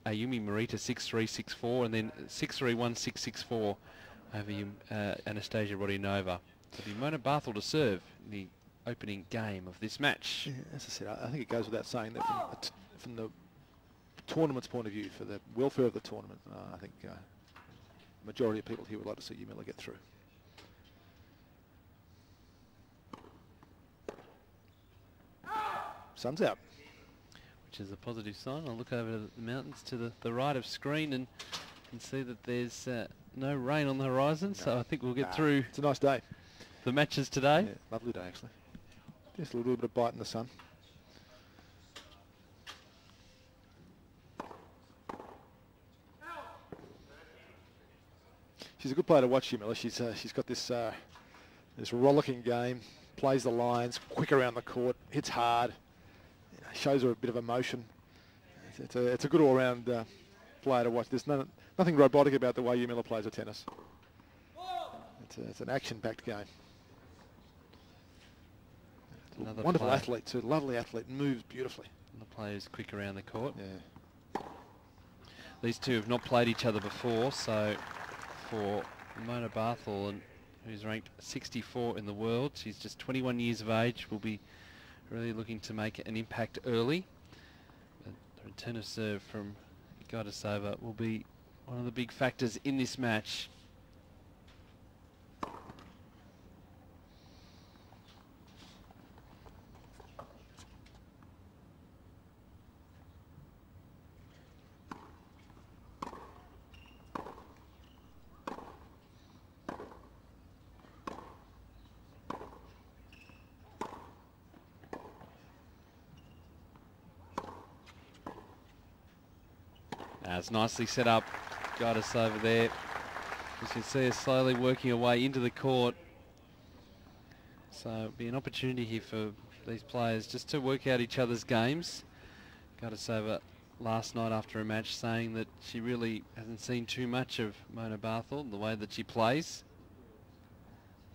Ayumi Morita 6-3, 6-4, and then 6-3, 1-6, 6-4 over Anastasia Rodionova. So it'll be Mona Barthel to serve in the opening game of this match. Yeah, as I said, I think it goes without saying that from the tournament's point of view, for the welfare of the tournament, I think the majority of people here would like to see Jarmila get through. Sun's out. Which is a positive sign. I'll look over the mountains to the right of screen and can see that there's no rain on the horizon, no. So I think we'll get through. It's a nice day. The matches today. Yeah, lovely day actually. Just a little bit of bite in the sun. She's a good player to watch, Jarmila. She's got this this rollicking game, plays the lines, quick around the court, hits hard. Shows her a bit of emotion. It's a good all-round player to watch. There's nothing robotic about the way Jarmila plays a tennis. It's an action-packed game. Another wonderful player. Athlete too. Lovely athlete. Moves beautifully. The player's quick around the court. Yeah. These two have not played each other before, so for Mona Barthel, who's ranked 64 in the world, she's just 21 years of age, will be really looking to make an impact early. The return of serve from Gajdosova will be one of the big factors in this match. It's nicely set up. Gajdosova there. You can see her slowly working her way into the court. So it'll be an opportunity here for these players just to work out each other's games. Gajdosova last night after a match saying that she really hasn't seen too much of Mona Barthel, the way that she plays.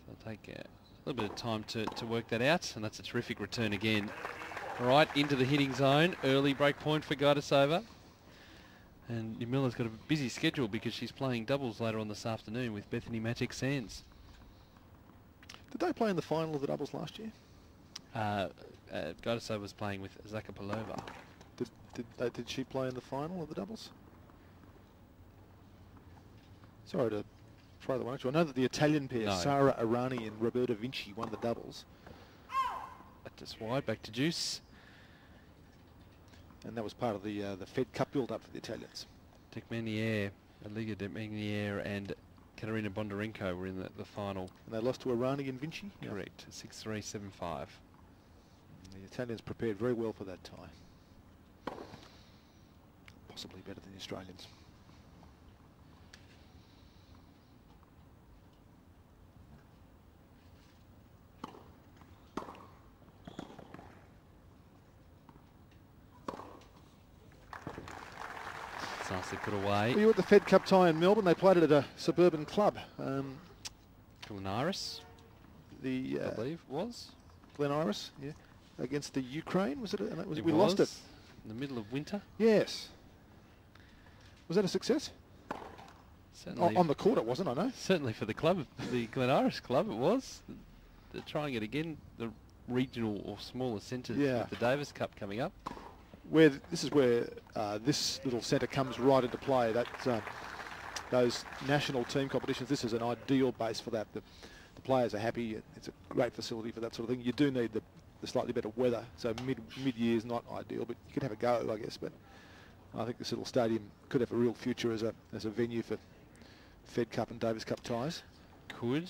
So it'll take a little bit of time to work that out, and that's a terrific return again. Right into the hitting zone. Early break point for Gajdosova. And Jarmila's got a busy schedule because she's playing doubles later on this afternoon with Bethany Magic-Sands. Did they play in the final of the doubles last year? Gajdosova was playing with Zakopalova. Did she play in the final of the doubles? Sorry to throw the one at you. I know that the Italian pair, Sara Arani and Roberta Vinci, won the doubles. Just wide, back to Juice. And that was part of the Fed Cup build-up for the Italians. Dekmenier, Liga Dekmenier and Katerina Bondarenko were in the final. And they lost to Arani and Vinci? Correct, 6-3, 7-5. The Italians prepared very well for that tie. Possibly better than the Australians. Nicely put away. Well, you were at the Fed Cup tie in Melbourne. They played it at a suburban club. Glen Iris, I believe was. Glen Iris, yeah. Against the Ukraine, was it? We was lost it. In the middle of winter. Yes. Was that a success? Certainly. On the court it wasn't, I know. Certainly for the club, the Glen Iris club it was. They're trying it again, the regional or smaller centres with the Davis Cup coming up. This is where this little centre comes right into play. That those national team competitions. This is an ideal base for that. The players are happy. It's a great facility for that sort of thing. You do need the slightly better weather. So mid-year is not ideal, but you could have a go, I guess. But I think this little stadium could have a real future as a venue for Fed Cup and Davis Cup ties. Could.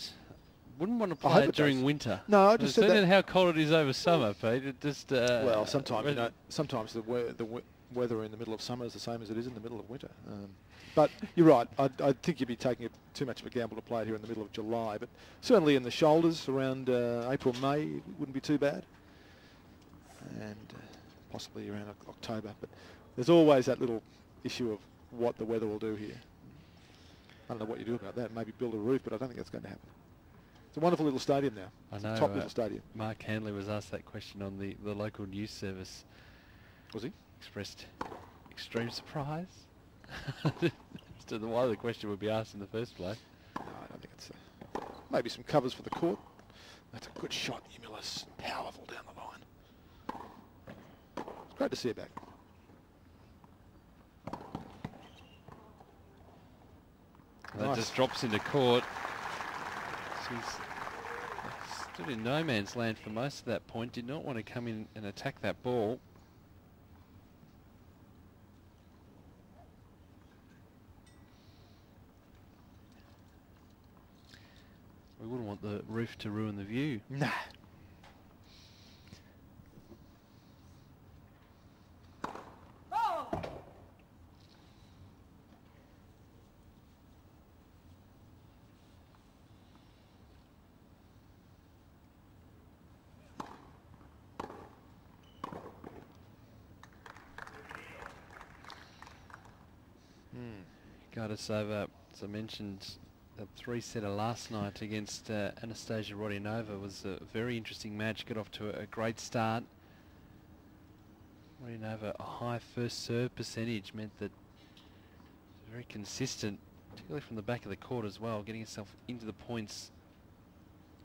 Wouldn't want to play it during winter. No, I just said that. How cold it is over summer, Pete. It just well, sometimes sometimes the weather in the middle of summer is the same as it is in the middle of winter. But you're right. I think you'd be taking too much of a gamble to play it here in the middle of July. But certainly in the shoulders around April, May, it wouldn't be too bad. And possibly around October. But there's always that little issue of what the weather will do here. I don't know what you do about that. Maybe build a roof, but I don't think that's going to happen. It's a wonderful little stadium now. I know. Top little stadium. Mark Hanley was asked that question on the local news service. Was he? Expressed extreme surprise. As to why the question would be asked in the first place. No, I don't think it's... maybe some covers for the court. That's a good shot. Jarmila's powerful down the line. It's great to see her back. That just drops into court. She's stood in no man's land for most of that point. Did not want to come in and attack that ball. We wouldn't want the roof to ruin the view. Nah. Gajdosova, as I mentioned, the 3-setter last night against Anastasia Rodionova was a very interesting match. Got off to a great start. Rodionova, a high first serve percentage meant that very consistent, particularly from the back of the court as well, getting herself into the points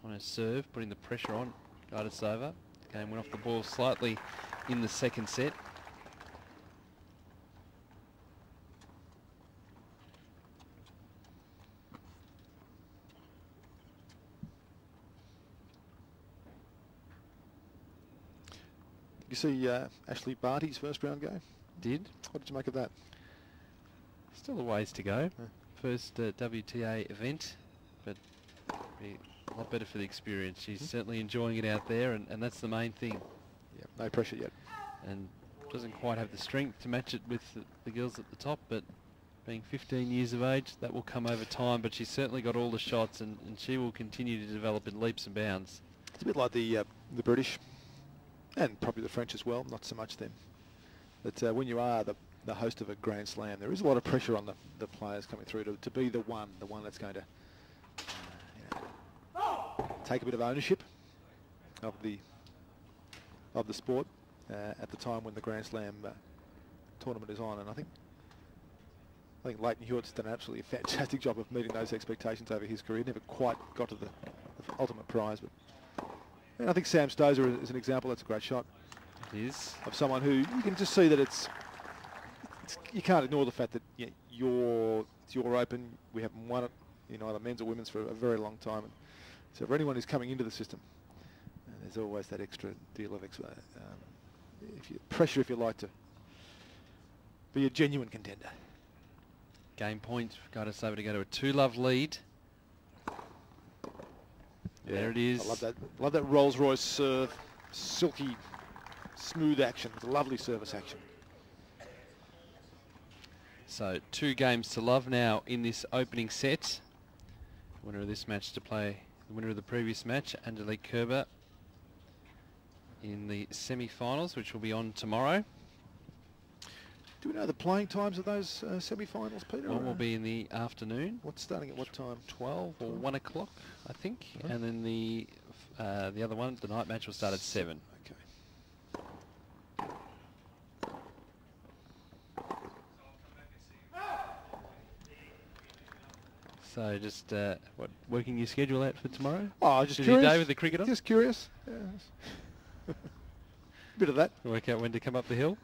on her serve, putting the pressure on Gajdosova. The game went off the ball slightly in the second set. You see Ashley Barty's first round game? Did. What did you make of that? Still a ways to go. Yeah. First WTA event, but be a lot better for the experience. She's certainly enjoying it out there, and that's the main thing. Yeah, no pressure yet. And doesn't quite have the strength to match it with the girls at the top, but being 15 years of age, that will come over time. But she's certainly got all the shots, and she will continue to develop in leaps and bounds. It's a bit like the British. And probably the French as well, not so much them. But when you are the host of a Grand Slam, there is a lot of pressure on the players coming through to be the one that's going to take a bit of ownership of the sport at the time when the Grand Slam tournament is on. And I think Leighton Hewitt's done an absolutely fantastic job of meeting those expectations over his career. Never quite got to the ultimate prize, but. And I think Sam Stosur is an example. That's a great shot. It is. Of someone who you can just see that it's you can't ignore the fact that it's your open. We haven't won it in either men's or women's for a very long time. And so for anyone who's coming into the system, there's always that extra deal of pressure, if you like, to be a genuine contender. Game point. Gajdosova to go to a 2-love lead. Yeah, there it is. I love that. Love that Rolls-Royce serve. Silky, smooth action. It's a lovely service action. So 2 games to love now in this opening set. The winner of this match to play the winner of the previous match, Angelique Kerber, in the semi-finals, which will be on tomorrow. Do we know the playing times of those semi-finals, Peter? One will be in the afternoon. What's starting at what time? 12 or 1 o'clock, I think. And then the other one, the night match, will start at 7. Okay. So just working your schedule out for tomorrow? Oh, just busy curious. Day with the cricket on? Just curious. Yeah. Bit of that. Work out when to come up the hill.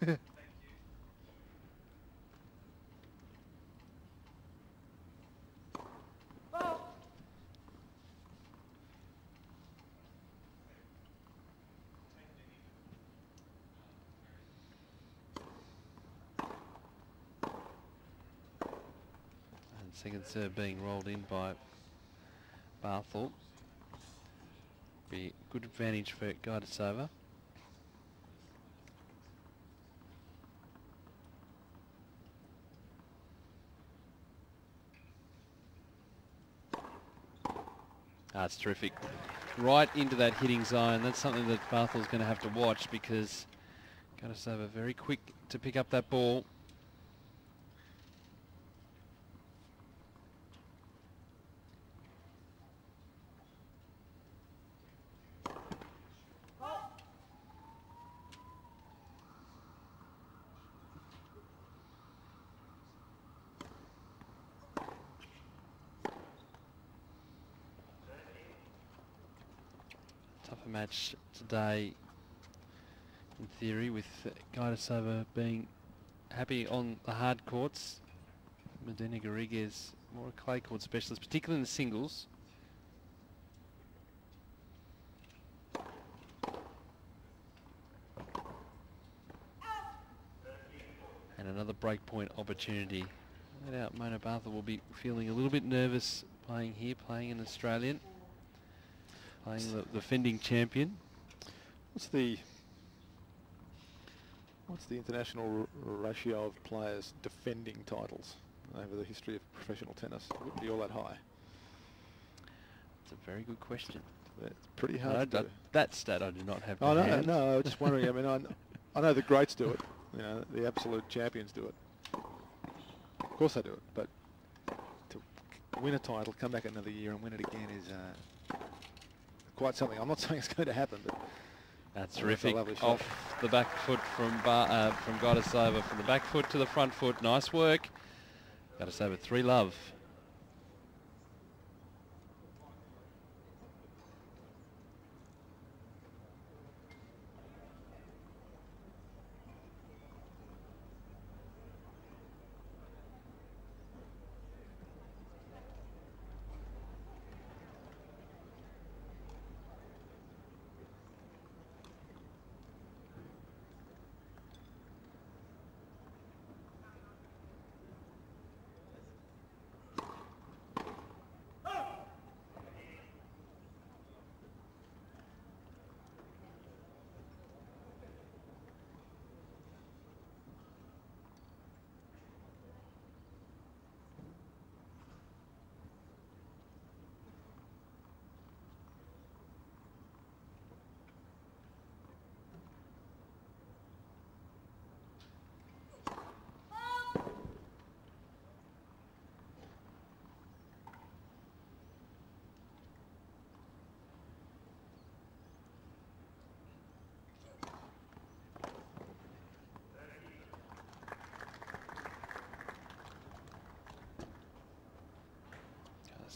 Second serve being rolled in by Barthel. Be good advantage for Gajdosova. It's terrific. Right into that hitting zone. That's something that Barthel's going to have to watch, because Gajdosova very quick to pick up that ball. Tougher match today, in theory, with Gajdosova being happy on the hard courts. Medina Garrigues more a clay court specialist, particularly in the singles. And another breakpoint opportunity. No doubt Mona Barthel will be feeling a little bit nervous playing here, playing an Australian, playing the defending champion. What's the international ratio of players defending titles over the history of professional tennis? It wouldn't be all that high. It's a very good question. It's pretty hard to do. That stat I do not have. Oh, no, I was just wondering. I mean, I know the greats do it. You know, the absolute champions do it. Of course they do it, but to win a title, come back another year and win it again is quite something. I'm not saying it's going to happen, but that's terrific. Off the back foot from Gajdosova, from the back foot to the front foot. Nice work. Gajdosova 3-love.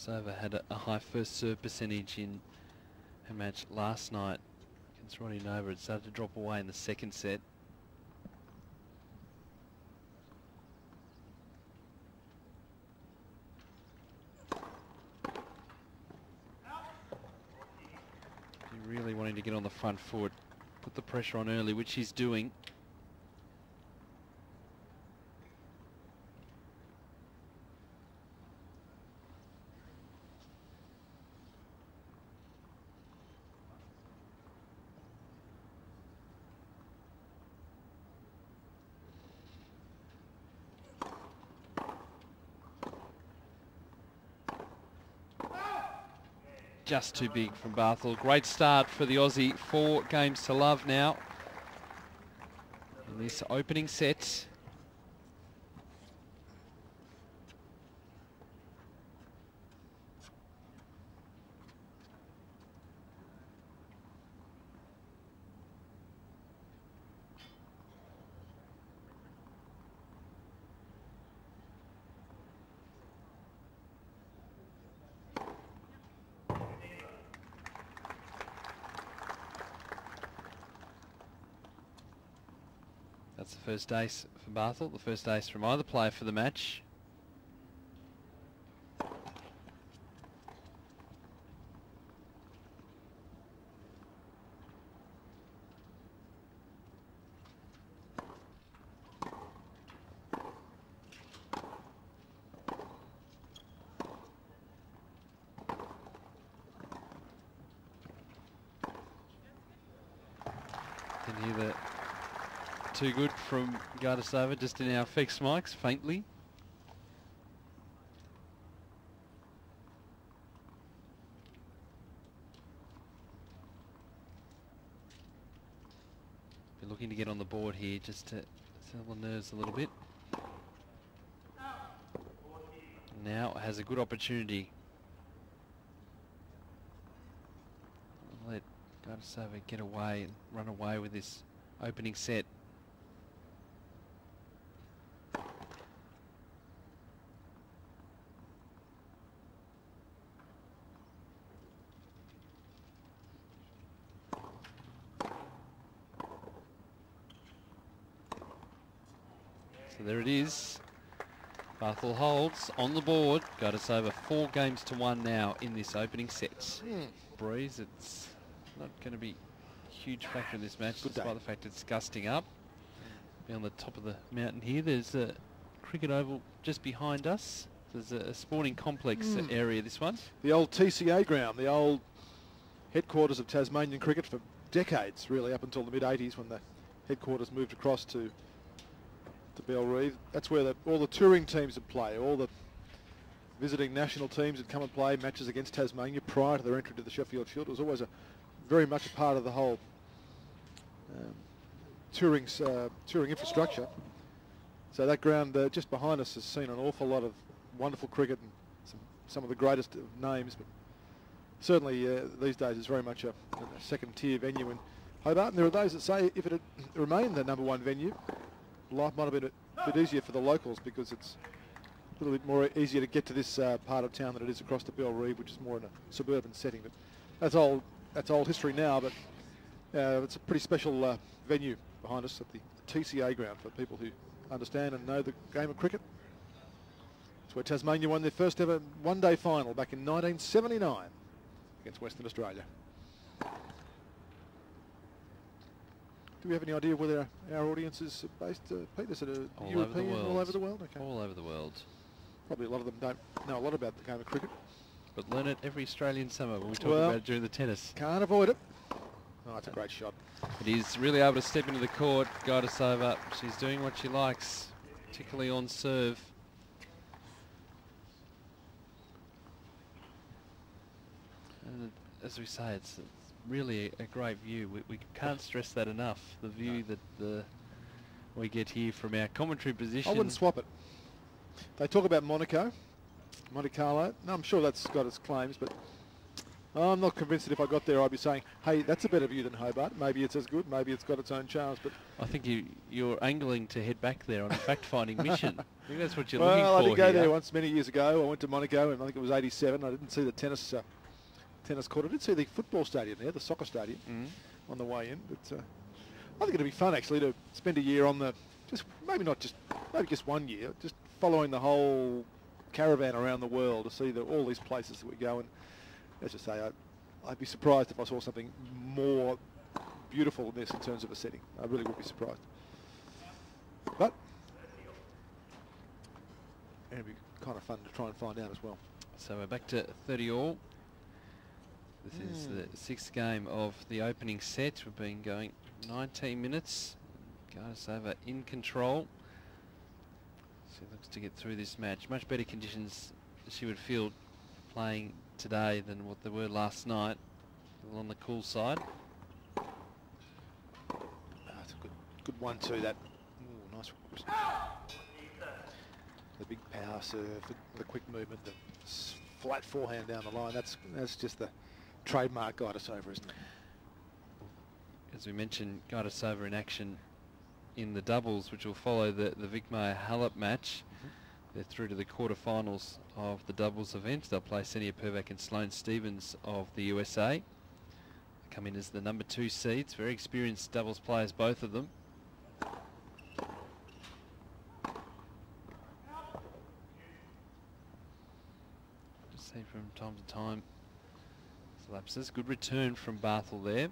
Gajdosova had a high first serve percentage in her match last night against Ronnie Nova. It started to drop away in the second set. You're really wanting to get on the front foot, put the pressure on early, which she's doing. Just too big from Barthel. Great start for the Aussie. 4 games to love now in this opening set. That's the first ace for Barthel, the first ace from either player for the match. Can hear the too good from Gajdosova just in our fixed mics, faintly. We're looking to get on the board here just to settle the nerves a little bit. Now has a good opportunity. Let Gajdosova get away and run away with this opening set. So there it is. Barthel holds on the board. Gajdosova 4 games to 1 now in this opening set. Breeze, it's not going to be a huge factor in this match, despite the fact it's gusting up. On the top of the mountain here, there's a cricket oval just behind us. There's a sporting complex area, this one. The old TCA ground, the old headquarters of Tasmanian cricket for decades, really, up until the mid-80s when the headquarters moved across to Bellerive. That's where all the touring teams would play, all the visiting national teams would come and play matches against Tasmania prior to their entry to the Sheffield Shield. It was always very much a part of the whole touring infrastructure. So that ground just behind us has seen an awful lot of wonderful cricket and some of the greatest of names, but certainly these days it's very much a second-tier venue in Hobart. And there are those that say if it had remained the #1 venue, life might have been a bit easier for the locals, because it's a little bit more easier to get to this part of town than it is across to Bellerive, which is more in a suburban setting. But that's old history now. But it's a pretty special venue behind us at the TCA ground for people who understand and know the game of cricket. It's where Tasmania won their first ever one-day final back in 1979 against Western Australia. Do we have any idea where our audience is based, Pete? Is it European, all over the world? Okay. All over the world. Probably a lot of them don't know a lot about the game of cricket. But learn it every Australian summer when we talk about it during the tennis. Can't avoid it. Oh, it's a great shot. But he's really able to step into the court. Gajdosova, she's doing what she likes, particularly on serve. And as we say, it's really a great view. We can't stress that enough. The view that we get here from our commentary position. I wouldn't swap it. They talk about Monte Carlo. No, I'm sure that's got its claims, but I'm not convinced that if I got there I'd be saying, hey, that's a better view than Hobart. Maybe it's as good, maybe it's got its own charms. But I think you're angling to head back there on a fact-finding mission. I think that's what you're looking for. Well, I did go here. there once many years ago. I went to Monaco, and I think it was '87. I didn't see the tennis court. I did see the football stadium there, the soccer stadium, on the way in. But I think it'd be fun actually to spend a year on maybe just 1 year, just following the whole caravan around the world to see all these places that we go. And as I say, I'd be surprised if I saw something more beautiful than this in terms of a setting. I really would be surprised. But it'd be kind of fun to try and find out as well. So we're back to 30 all. This is the 6th game of the opening set. We've been going 19 minutes. Gajdosova in control. She looks to get through this match. Much better conditions she would field playing today than what they were last night. A little on the cool side. That's a good one too. That nice. The big power serve, the quick movement, the flat forehand down the line. That's just the trademark Gajdosova, isn't it? As we mentioned, Gajdosova in action in the doubles, which will follow the Vikmayer-Halep match. They're through to the quarterfinals of the doubles event. They'll play Senia Pervac and Sloane Stephens of the USA. They come in as the #2 seeds. Very experienced doubles players, both of them. Just see from time to time lapses. Good return from Barthel there.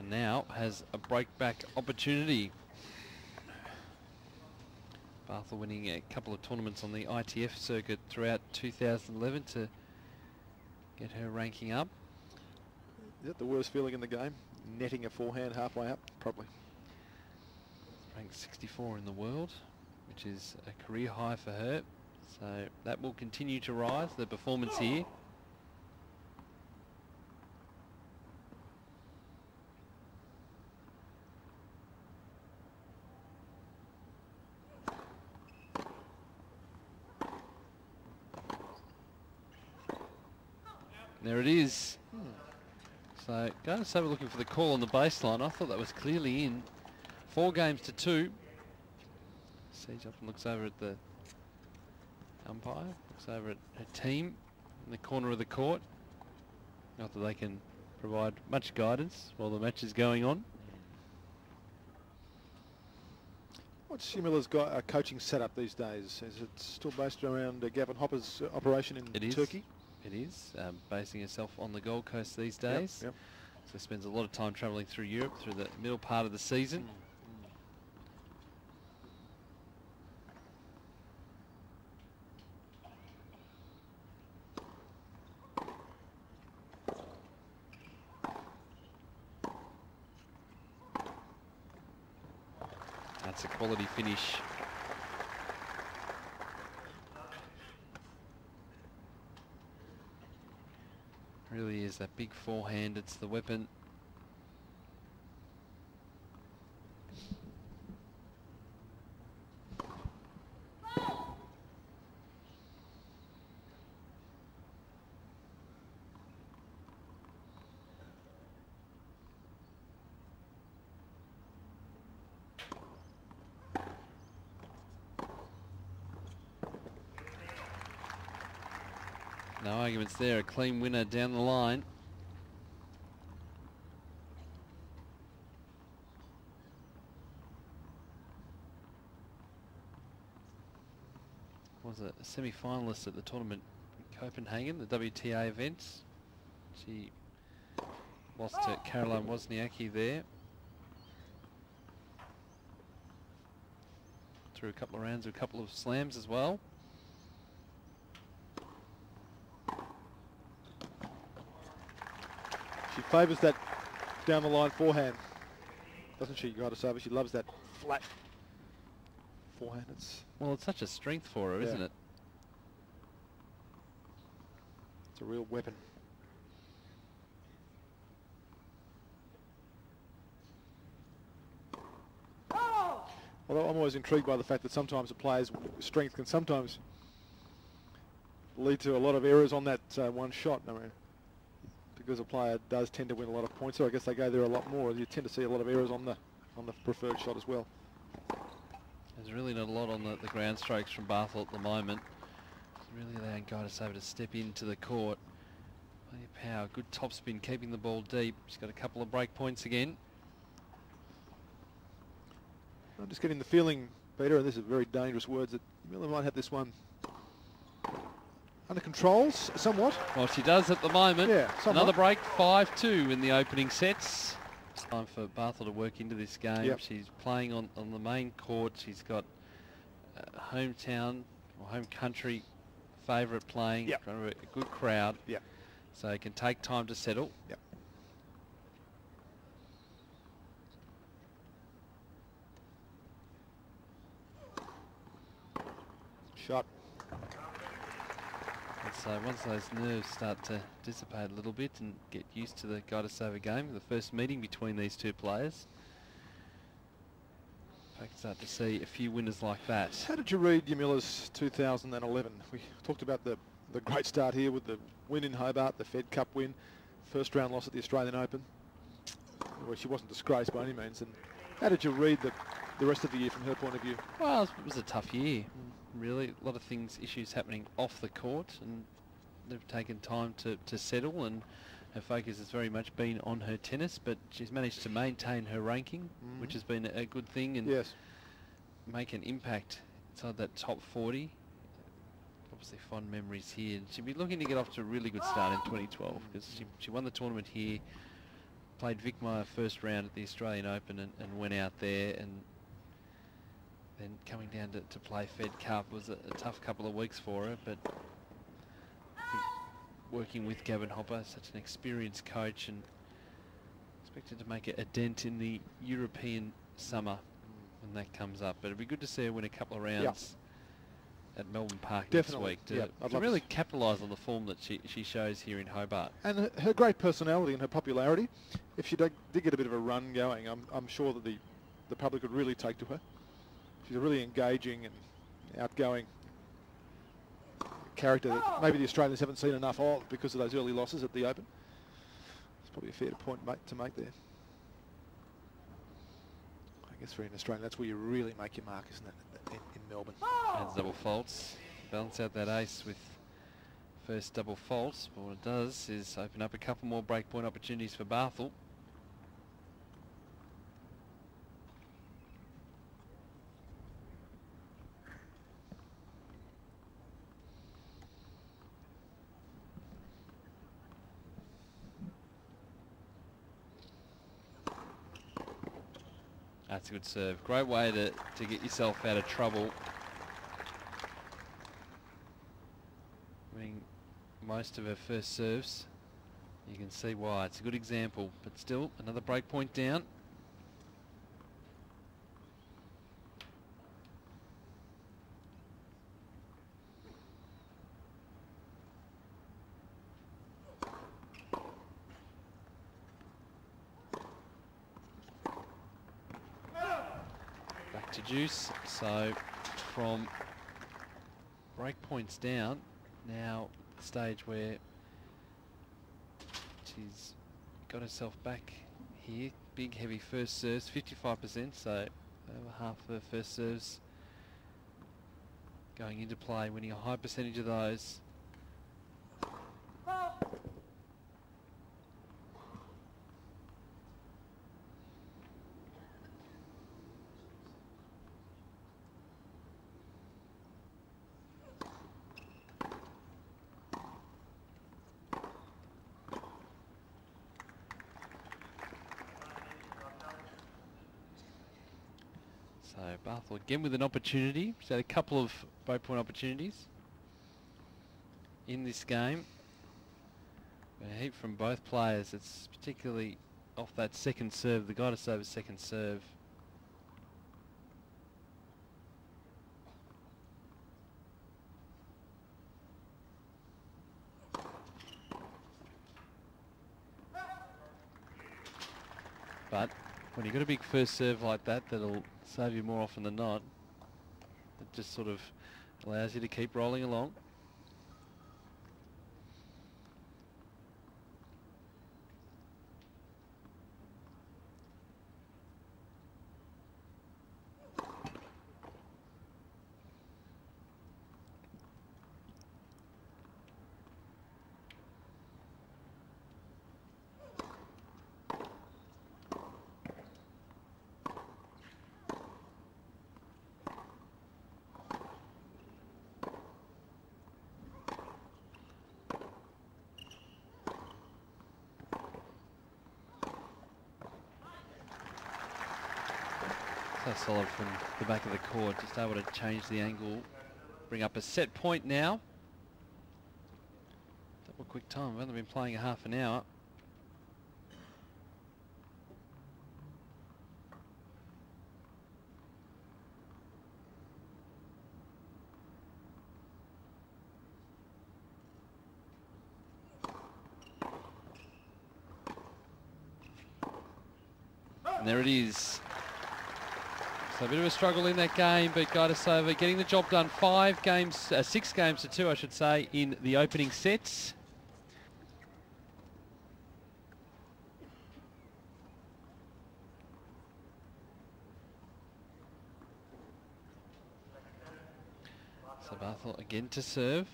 Now has a break-back opportunity. Barthel winning a couple of tournaments on the ITF circuit throughout 2011 to get her ranking up. Is that the worst feeling in the game? Netting a forehand halfway up? Probably. Ranked 64 in the world, which is a career high for her. So that will continue to rise, the performance here. There it is. So Gajdosova looking for the call on the baseline. I thought that was clearly in. 4 games to 2. Siege up and looks over at the umpire. Looks over at her team in the corner of the court. Not that they can provide much guidance while the match is going on. What's Jarmila's coaching setup these days? Is it still based around Gavin Hopper's operation in Turkey? It is, basing herself on the Gold Coast these days. Yep. So spends a lot of time travelling through Europe through the middle part of the season. That's a quality finish. Really is that big forehand. It's the weapon. No arguments there, a clean winner down the line. Was a semi-finalist at the tournament in Copenhagen, the WTA events. She lost to Caroline Wozniacki there. Through a couple of rounds, a couple of slams as well. She favours that down the line forehand, doesn't she, Gajdosova? She loves that flat forehand. Well, it's such a strength for her, isn't it? It's a real weapon. Although I'm always intrigued by the fact that sometimes a player's strength can sometimes lead to a lot of errors on that one shot. I mean, because a player does tend to win a lot of points, so I guess they go there a lot more. You tend to see a lot of errors on the preferred shot as well. There's really not a lot on the ground strokes from Barthel at the moment. It's really allowing Gajdosova to step into the court. Plenty of power, good topspin, keeping the ball deep. She's got a couple of break points again. I'm just getting the feeling, Peter, and this is very dangerous words, that Miller might have this one under controls somewhat. Well, she does at the moment. Yeah, somewhat. Another break, 5-2 in the opening sets. It's time for Barthel to work into this game. Yep. She's playing on the main court. She's got hometown or home country favourite playing in front of a good crowd. Yep. So it can take time to settle. Yep. Shot. And so once those nerves start to dissipate a little bit and get used to the Gajdosova game, the first meeting between these two players, I can start to see a few winners like that. How did you read Jarmila's 2011? We talked about the great start here with the win in Hobart, the Fed Cup win, first round loss at the Australian Open, where she wasn't disgraced by any means. And how did you read the rest of the year from her point of view? Well, it was a tough year. Really, a lot of issues happening off the court, and they've taken time to settle, and her focus has very much been on her tennis, but she's managed to maintain her ranking, which has been a good thing, and make an impact inside that top 40. Obviously fond memories here, and she'll be looking to get off to a really good start in 2012, because she won the tournament here, played Vic Meyer first round at the Australian Open and went out there, and then coming down to play Fed Cup was a tough couple of weeks for her, but I think working with Gavin Hopper, such an experienced coach, and expected to make a dent in the European summer when that comes up. But it'd be good to see her win a couple of rounds at Melbourne Park next week to really capitalise on the form that she shows here in Hobart. And her great personality and her popularity, if she did get a bit of a run going, I'm sure that the public would really take to her. She's a really engaging and outgoing character that maybe the Australians haven't seen enough of because of those early losses at the Open. It's probably a fair point to make there. I guess for an Australian, that's where you really make your mark, isn't it, in Melbourne? Adds double faults. Balance out that ace with first double faults. But what it does is open up a couple more breakpoint opportunities for Barthel. That's a good serve. Great way to get yourself out of trouble. Winning most of her first serves. You can see why. It's a good example. But still, another break point down. To juice, so from break points down, now the stage where she's got herself back here. Big heavy first serves, 55%, so over half of her first serves going into play, winning a high percentage of those. So Barthel again with an opportunity. She's had a couple of breakpoint opportunities in this game. A heap from both players. It's particularly off that second serve, the Gajdossova's second serve. But when you've got a big first serve like that, that'll save you more often than not. It just sort of allows you to keep rolling along. So solid from the back of the court, just able to change the angle, bring up a set point now. Double quick time, we've only been playing a half an hour. And there it is. So a bit of a struggle in that game, but Gajdosova getting the job done. 6 games to 2, I should say, in the opening sets. So Barthel again to serve.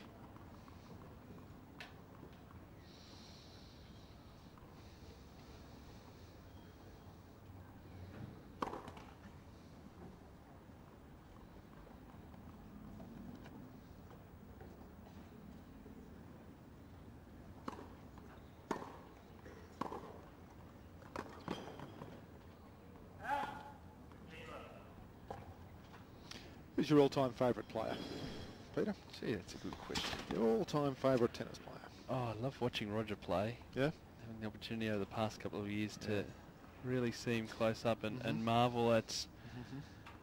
Who's your all-time favourite player, Peter? Gee, that's a good question. Your all-time favourite tennis player? Oh, I love watching Roger play. Yeah? Having the opportunity over the past couple of years to really see him close up and marvel at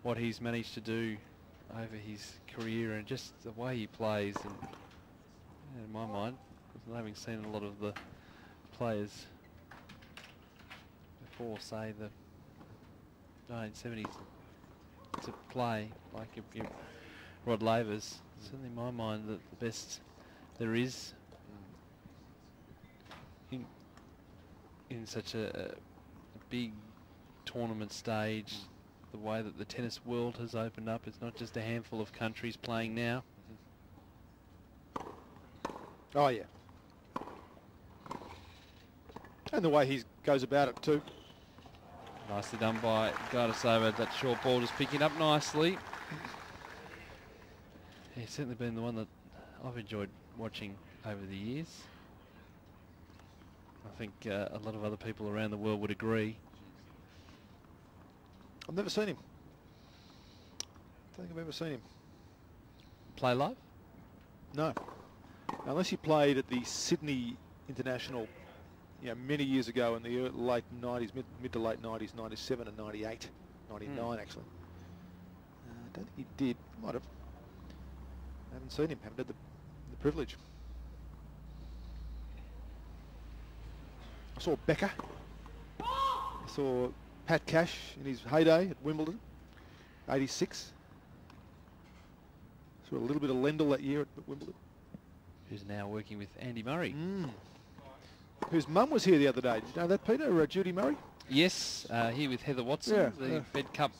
what he's managed to do over his career and just the way he plays. And in my mind, having seen a lot of the players before, say, the 1970s to play, like Rod Lavers, certainly in my mind the best there is in such a big tournament stage. The way that the tennis world has opened up, it's not just a handful of countries playing now. Oh yeah, and the way he goes about it too. Nicely done by Gajdosova. That short ball just picking up nicely. He's certainly been the one that I've enjoyed watching over the years. I think a lot of other people around the world would agree. I've never seen him. I don't think I've ever seen him. Play live? No. Unless he played at the Sydney International, you know, many years ago in the late 90s, mid to late 90s, 97 and 98, 99 actually. I don't think he did. Might have. I haven't seen him. Haven't had the privilege. I saw Becker. I saw Pat Cash in his heyday at Wimbledon, 86. Saw a little bit of Lendl that year at Wimbledon. Who's now working with Andy Murray. Whose mum was here the other day. Did you know that, Peter? Judy Murray? Yes, here with Heather Watson, the Fed Cup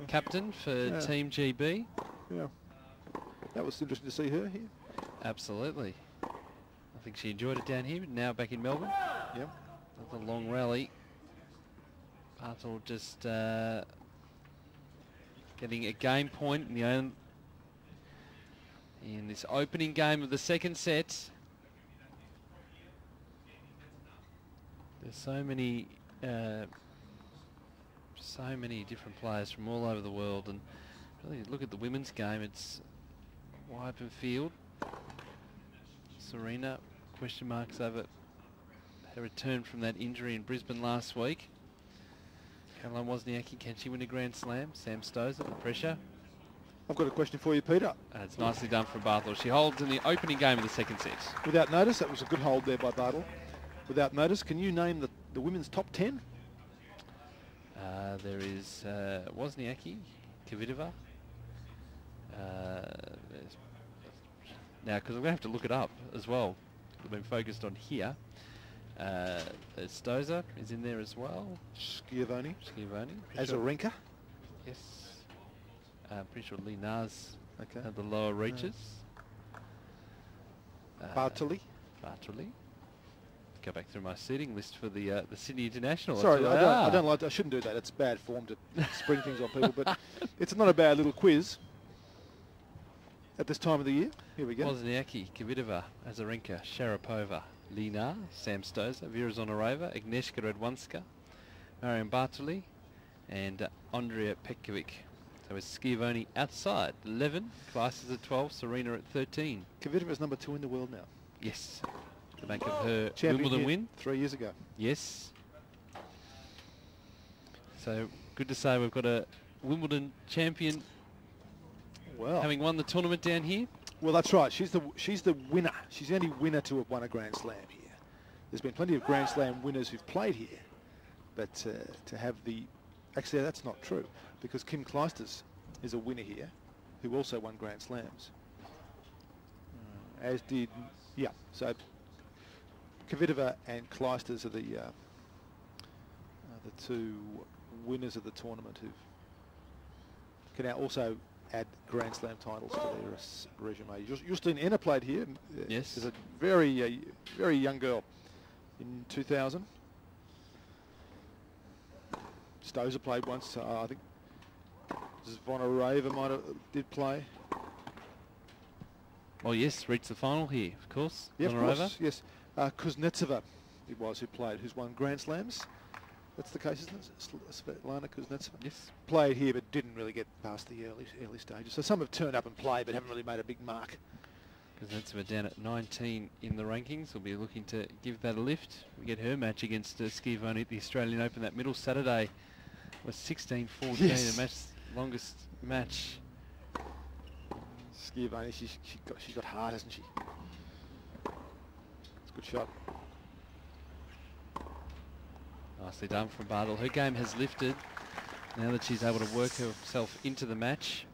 captain for Team GB. Yeah. That was interesting to see her here. Absolutely. I think she enjoyed it down here, but now back in Melbourne. Yep. Another long rally. Barthel just getting a game point in this opening game of the second set. There's so many different players from all over the world, and really look at the women's game. It's wide open field. Serena, question marks over her return from that injury in Brisbane last week. Caroline Wozniacki, can she win a Grand Slam? Sam Stosur, the pressure. I've got a question for you, Peter. It's nicely done from Barthel. She holds in the opening game of the second set. Without notice, that was a good hold there by Barthel. Without notice, can you name the women's top 10? There is Wozniacki, Kvitova. Now, because I'm going to have to look it up as well. We've been focused on here. Stosur is in there as well. Schiavone. Azarenka. Yes. I'm pretty sure Linar's at the lower reaches. Bartoli. Go back through my seating list for the Sydney International. Sorry, I don't like. I shouldn't do that. It's bad form to spring things on people, but it's not a bad little quiz at this time of the year. Here we go. Wozniacki, Kvitova, Azarenka, Sharapova, Linar, Sam Stosur, Vera Zvonareva, Agnieszka Radwanska, Marion Bartoli, and Andrea Petkovic. So it's Schiavone outside 11, Classes at 12, Serena at 13. Kvitova is number 2 in the world now. Yes. The back of her Champion Wimbledon win 3 years ago. Yes. So good to say we've got a Wimbledon champion having won the tournament down here. Well, that's right. She's the winner. She's the only winner to have won a Grand Slam here. There's been plenty of Grand Slam winners who've played here, but to have the... Actually, that's not true, because Kim Clijsters is a winner here, who also won Grand Slams. As did... Yeah, so Kvitova and Clijsters are the two winners of the tournament who can now also add Grand Slam titles to their resume. Justine Enna played here. Yes. As a very young girl in 2000. Stosur played once. I think Zvonareva did play. Oh yes, reached the final here, of course. Yeah, of course. Yes. Kuznetsova it was who played, who's won Grand Slams. That's the case, isn't it? Svetlana Kuznetsova. Yes. Played here, but didn't really get past the early stages. So some have turned up and played, but haven't really made a big mark. Kuznetsova down at 19 in the rankings. We'll be looking to give that a lift. We get her match against Schiavone at the Australian Open that middle Saturday. Was 16-14, the longest match. Schiavone, she's got heart, hasn't she? It's a good shot. Nicely done from Barthel. Her game has lifted now that she's able to work herself into the match.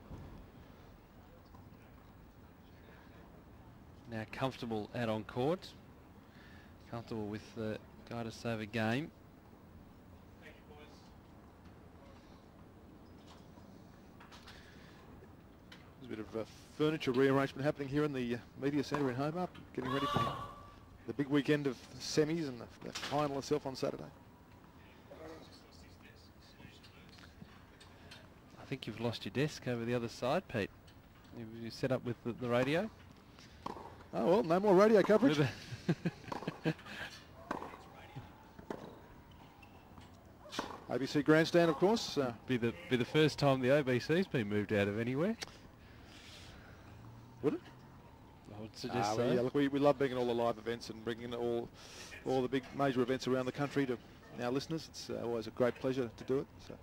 now comfortable out on court. Comfortable with the Gajdosova game. There's a bit of furniture rearrangement happening here in the media centre in Hobart, getting ready for the big weekend of semis and the final itself on Saturday. I think you've lost your desk over the other side, Pete. You set up with the radio? Oh, well, no more radio coverage. ABC Grandstand, of course. Be the first time the ABC's been moved out of anywhere. Would it? I would suggest so. Yeah, look, we love being at all the live events and bringing in all the big major events around the country to our listeners. It's always a great pleasure to do it. So,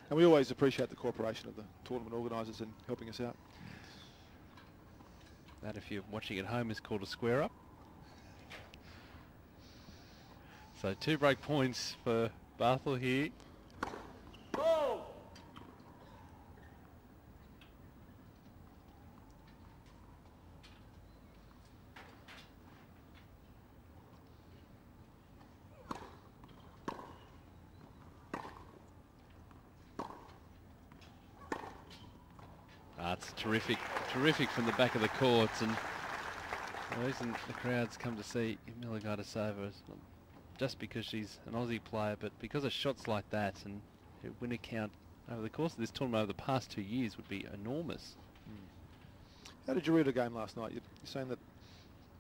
and we always appreciate the cooperation of the tournament organisers in helping us out. That, if you're watching at home, is called a square up. So 2 break points for Barthel here. Go! It's terrific from the back of the courts, and the reason the crowds come to see Jarmila Gajdosova is not just because she's an Aussie player, but because of shots like that, and her winner count over the course of this tournament over the past 2 years would be enormous. How did you read the game last night? You're saying that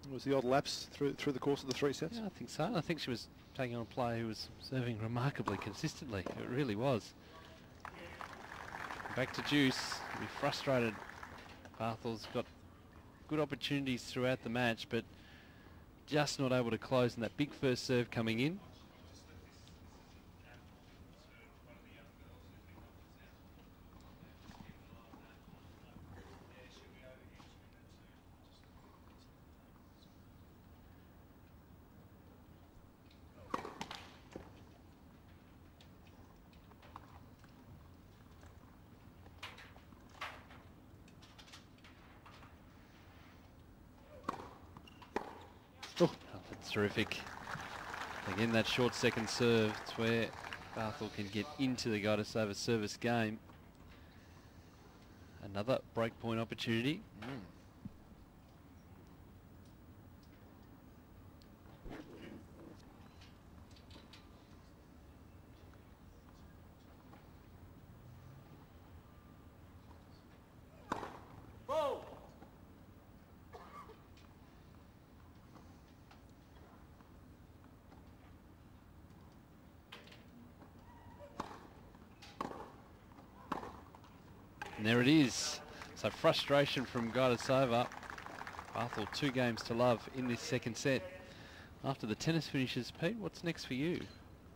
it was the odd lapse through the course of the 3 sets? Yeah, I think so. I think she was taking on a player who was serving remarkably consistently. It really was. Back to Juice. Be frustrated. Barthel's got good opportunities throughout the match, but just not able to close, and that big first serve coming in. Oh, that's terrific. Again, that short second serve, it's where Barthel can get into the Gajdosova service game. Another breakpoint opportunity. Go! And there it is. So frustration from Gajdosova. Barthel 2 games to love in this second set. After the tennis finishes, Pete, what's next for you,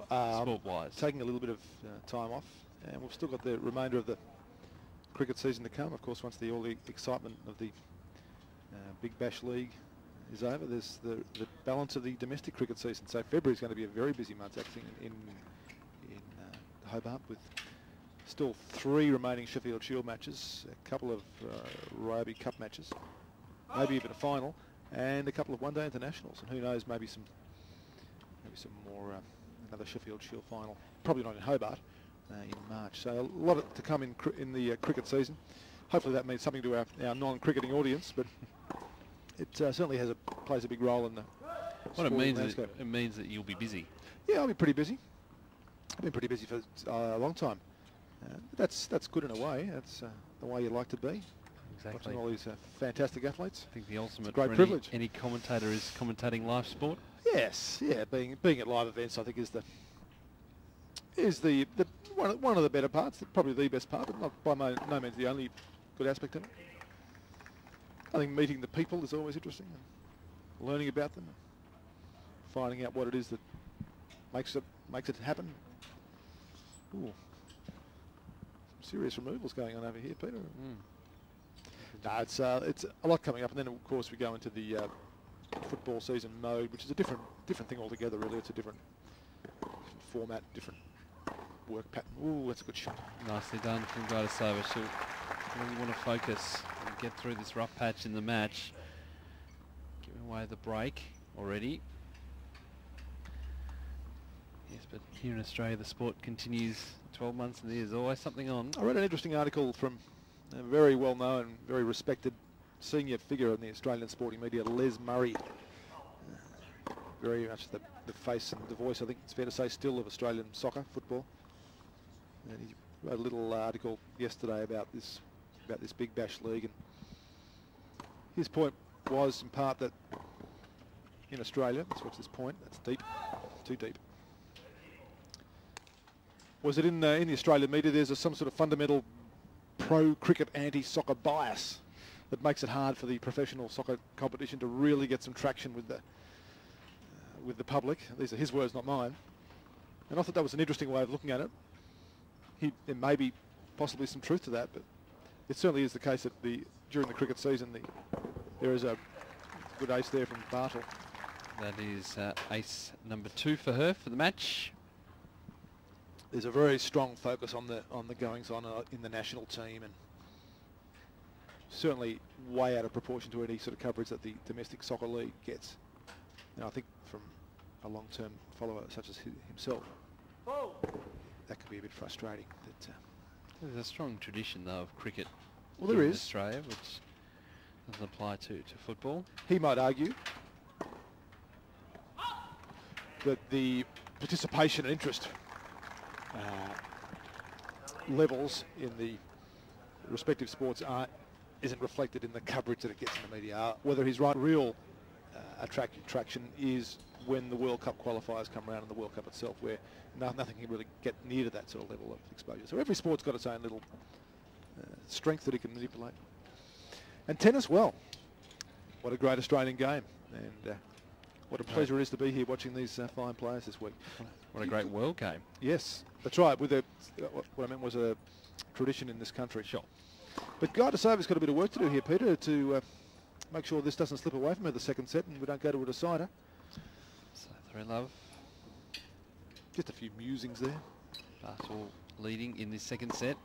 sport-wise? Taking a little bit of time off, and we've still got the remainder of the cricket season to come. Of course, once all the excitement of the Big Bash League is over, there's the balance of the domestic cricket season. So February is going to be a very busy month, actually, in Hobart, with still 3 remaining Sheffield Shield matches, a couple of Rugby Cup matches, maybe even a final, and a couple of one-day internationals. And who knows, maybe some more, another Sheffield Shield final. Probably not in Hobart in March. So a lot to come in the cricket season. Hopefully that means something to our non-cricketing audience, but it certainly plays a big role in the what it means landscape. is it means that you'll be busy. Yeah, I'll be pretty busy. I've been pretty busy for a long time. That's good in a way. That's the way you like to be. Exactly. Watching all these fantastic athletes. I think the ultimate great for privilege. Any commentator is commentating live sport. Yes, yeah. Being at live events, I think is the one of the better parts. Probably the best part, but not by no means the only good aspect of it. I think meeting the people is always interesting, and learning about them, and finding out what it is that makes it happen. Ooh. Serious removals going on over here, Peter. No, it's a lot coming up, and then of course we go into the football season mode, which is a different thing altogether. Really, it's a different format, different work pattern. Ooh, that's a good shot. Nicely done from Gajdosova. She'll really want to focus and get through this rough patch in the match. away the break already. Yes, but here in Australia the sport continues 12 months and there's always something on. I read an interesting article from a very well-known, very respected senior figure in the Australian sporting media, Les Murray. Very much the face and the voice, I think it's fair to say, still of Australian soccer, football. And he wrote a little article yesterday about this Big Bash League, and his point was in part that in Australia, let's watch this point, that's deep, too deep, was that in the Australian media there's some sort of fundamental pro-cricket, anti-soccer bias that makes it hard for the professional soccer competition to really get some traction with the public. These are his words, not mine. And I thought that was an interesting way of looking at it. There may be possibly some truth to that, but it certainly is the case that during the cricket season there is a good ace there from Barthel. That is ace number 2 for her for the match. There's a very strong focus on the goings on in the national team, and certainly way out of proportion to any sort of coverage that the domestic soccer league gets. And I think from a long-term follower such as himself, that could be a bit frustrating. There's a strong tradition though of cricket Well, there in is. Australia, which doesn't apply to football. He might argue that the participation and interest levels in the respective sports isn't reflected in the coverage that it gets in the media. Whether he's right, real attraction is when the World Cup qualifiers come around and the World Cup itself, where nothing can really get near to that sort of level of exposure. So every sport's got its own little strength that it can manipulate. And tennis, well, what a great Australian game, and what a pleasure it is to be here watching these fine players this week. What a great world game. Yes, that's right. With what I meant was a tradition in this country. Sure. But Gajdosova's got a bit of work to do here, Peter, to make sure this doesn't slip away from her the second set and we don't go to a decider. So 3-love. Just a few musings there. Barthel leading in this second set.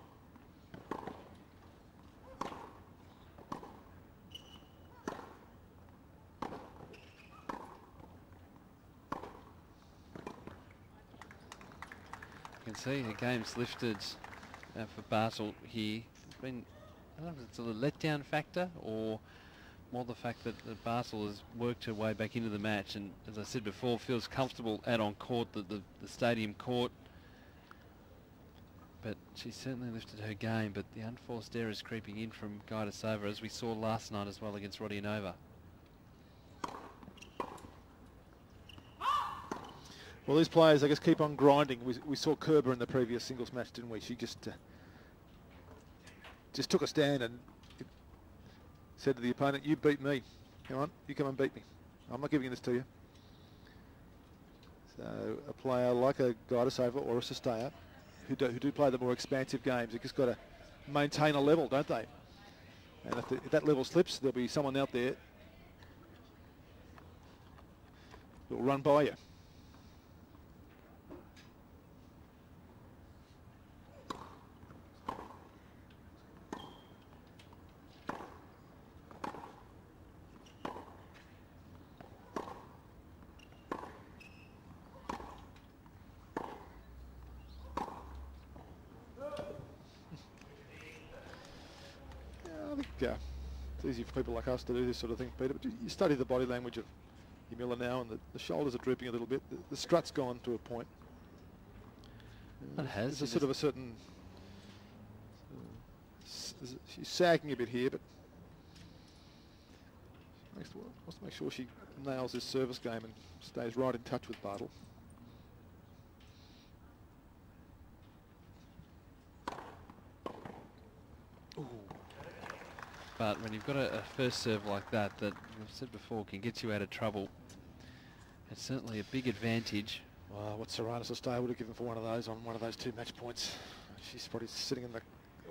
You can see the game's lifted for Barthel here. It's been, I don't know if it's a letdown factor or more the fact that Barthel has worked her way back into the match, and as I said before, feels comfortable out on court, the stadium court. But she's certainly lifted her game, but the unforced error is creeping in from Gajdosova, as we saw last night as well against Rodionova. Well, these players, I guess, keep on grinding. We saw Kerber in the previous singles match, didn't we? She just took a stand and said to the opponent, "You beat me. Come on, you come and beat me. I'm not giving this to you." So a player like a Gajdosova or a Sestaya, who do play the more expansive games, they've just got to maintain a level, don't they? And if that level slips, there'll be someone out there who'll run by you. It's easy for people like us to do this sort of thing, Peter, but you study the body language of Jarmila now, and the shoulders are drooping a little bit. The strut's gone to a point. It has. There's a sort of a certain... she's sagging a bit here, but wants to make sure she nails this service game and stays right in touch with Barthel. But when you've got a first serve like that I've said before can get you out of trouble, it's certainly a big advantage. Well, what Serena Sestaya would have given for one of those on one of those 2 match points. She's probably sitting in the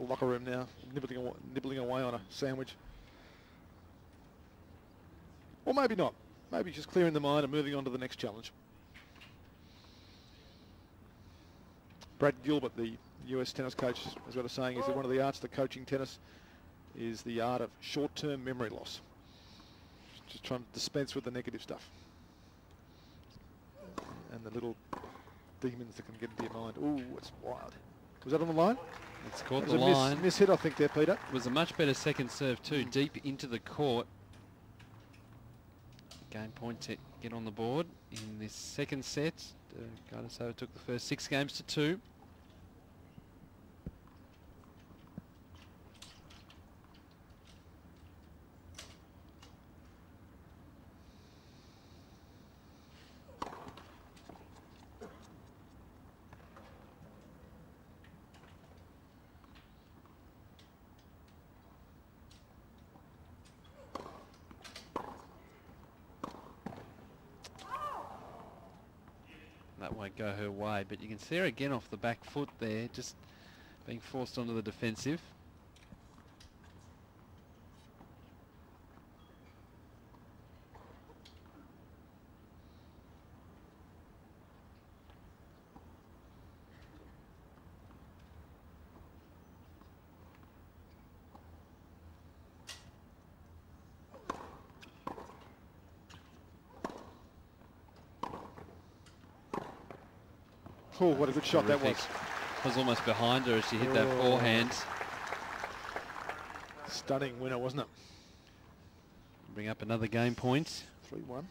locker room now, nibbling away on a sandwich. Or maybe not. Maybe just clearing the mind and moving on to the next challenge. Brad Gilbert, the US tennis coach, has got a saying, is that one of the arts of coaching tennis is the art of short-term memory loss. Just trying to dispense with the negative stuff. And the little demons that can get into your mind. Ooh, it's wild. Was that on the line? It's caught That the was line. a miss hit, I think, there, Peter. It was a much better second serve too, deep into the court. Game point to get on the board in this second set. Gajdosova took the first 6 games to 2. That won't go her way, but you can see her again off the back foot there, just being forced onto the defensive. Oh, what a good shot that was. Was almost behind her as she hit that forehand. Stunning winner, wasn't it? Bring up another game point. 3-1.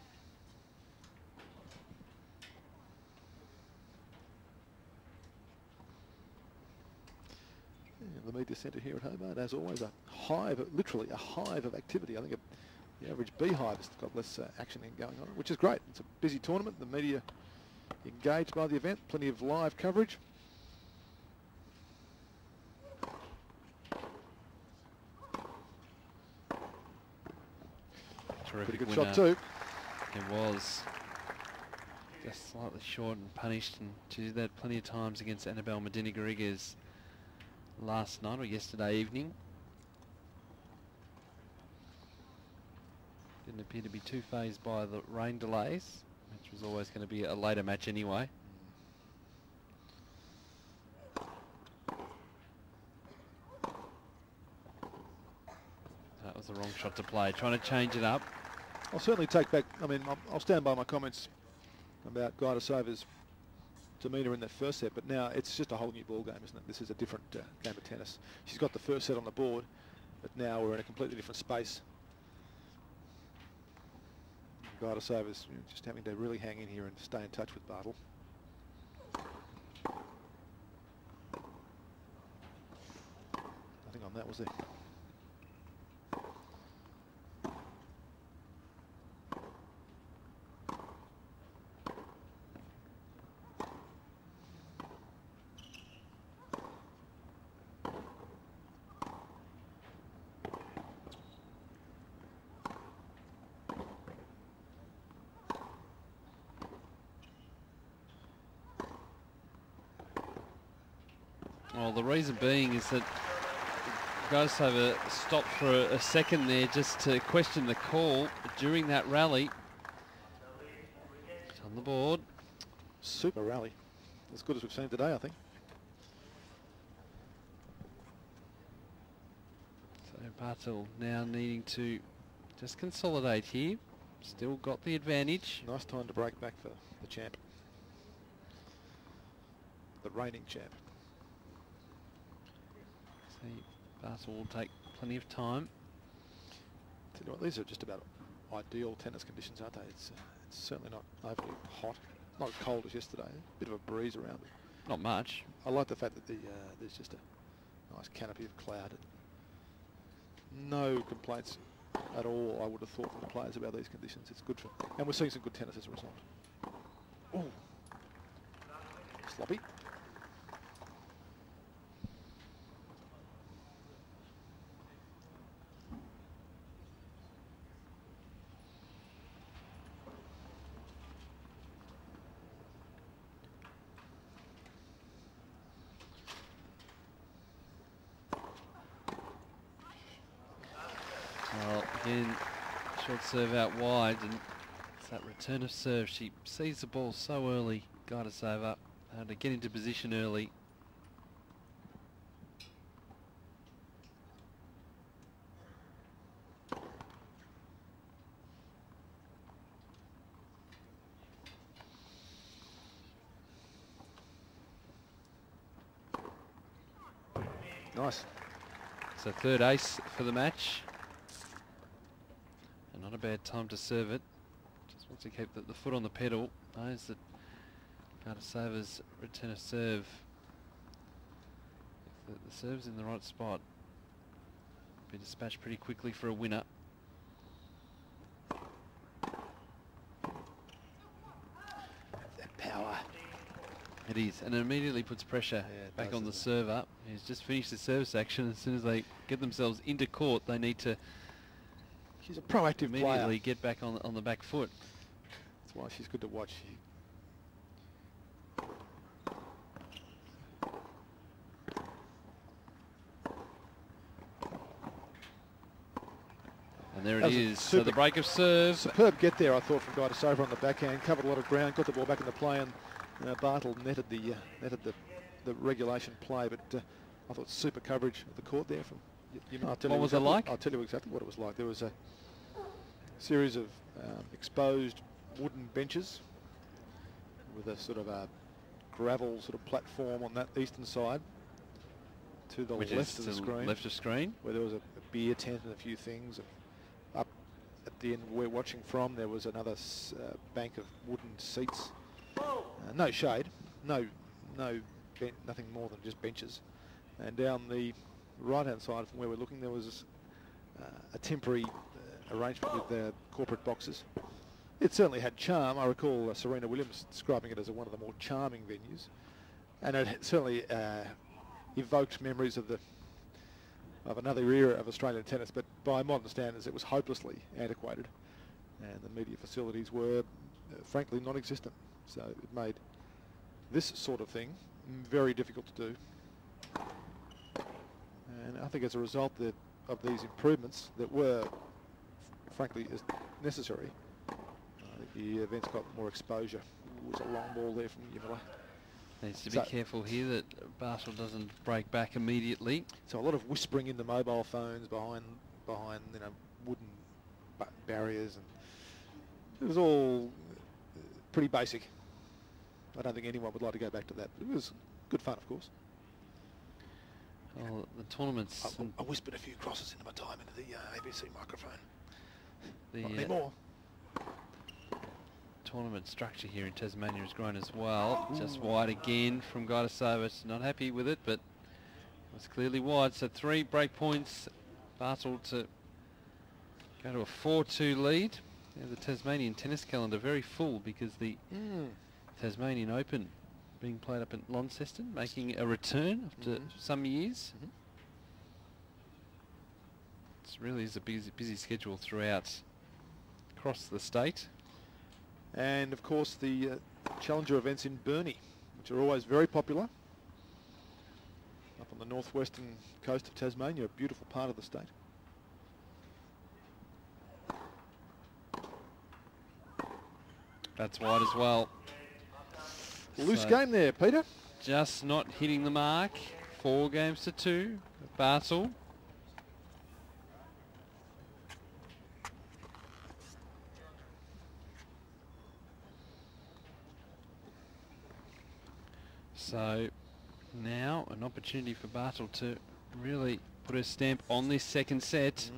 The media centre here at Hobart, as always, a hive, literally a hive of activity. I think the average beehive has got less action going on, which is great. It's a busy tournament. The media engaged by the event, plenty of live coverage. Terrific Pretty good winner. shot too. It was just slightly short and punished, and she did that plenty of times against Annabelle Medina Garrigues last night or yesterday evening. Didn't appear to be too fazed by the rain delays, which was always going to be a later match anyway. That was the wrong shot to play, trying to change it up. I'll certainly take back, I mean, I'll stand by my comments about Gajdosova's demeanour in that first set, but now it's just a whole new ball game, isn't it? This is a different game of tennis. She's got the first set on the board, but now we're in a completely different space. Gajdosova's just having to really hang in here and stay in touch with Barthel. Nothing on that, was there? Well, the reason being is that Gajdosova stopped for a second there just to question the call during that rally. It's on the board. Super rally. As good as we've seen today, I think. So Barthel now needing to just consolidate here. Still got the advantage. Nice time to break back for the champ. The reigning champ. Barthel will take plenty of time. Tell you what, these are just about ideal tennis conditions, aren't they? It's certainly not overly hot, not as cold as yesterday. A bit of a breeze around it. Not much. I like the fact that there's just a nice canopy of cloud. No complaints at all, I would have thought, from the players about these conditions. It's good for, and we're seeing some good tennis as a result. Oh, sloppy. Well, again, short serve out wide, and it's that return of serve. She sees the ball so early, Gajdosova, to get into position early. Nice. So third ace for the match. And not a bad time to serve it. Just wants to keep the foot on the pedal. Knows that Gajdosova's return of serve. If the serve's in the right spot, be dispatched pretty quickly for a winner. That power. It is, and it immediately puts pressure back on the server. He's just finished the service action. As soon as they get themselves into court, they need to She's a proactive immediately player. get back on the back foot. That's why she's good to watch. And there That it was a is. So the break of serve. Superb get there, I thought, from Gajdosova on the backhand. Covered a lot of ground, got the ball back in the play, and Barthel netted the regulation play. But I thought super coverage of the court there from. What was it like? I'll tell you exactly what it was like. There was a series of exposed wooden benches with a sort of a gravel sort of platform on that eastern side to the Which left is of the to screen, left of screen. where there was a beer tent and a few things. Up at the end we're watching from, there was another bank of wooden seats. No shade, nothing more than just benches. And down the right-hand side from where we're looking, there was a temporary arrangement with corporate boxes. It certainly had charm. I recall Serena Williams describing it as one of the more charming venues, and it certainly evoked memories of another era of Australian tennis. But by modern standards, it was hopelessly antiquated, and the media facilities were, frankly, non-existent. So it made this sort of thing very difficult to do. And I think as a result of these improvements that were, frankly, necessary, the event's got more exposure. It was a long ball there from Jarmila. Needs to be careful here that Barthel doesn't break back immediately. So a lot of whispering in the mobile phones behind wooden barriers, and it was all pretty basic. I don't think anyone would like to go back to that, but it was good fun, of course. Well, the tournaments. I whispered a few crosses into my time into the ABC microphone. Not The anymore. tournament structure here in Tasmania has grown as well. Just wide again from Gajdosova. Not happy with it, but it was clearly wide. So 3 break points. Barthel to go to a 4-2 lead. Yeah, the Tasmanian tennis calendar very full because the Tasmanian Open being played up in Launceston, making a return after some years. It really is a busy schedule throughout across the state. And of course the Challenger events in Burnie, which are always very popular. Up on the northwestern coast of Tasmania, a beautiful part of the state. That's wide as well. Loose So game there, Peter. just not hitting the mark. 4 games to 2. Barthel. So now an opportunity for Barthel to really put her stamp on this second set.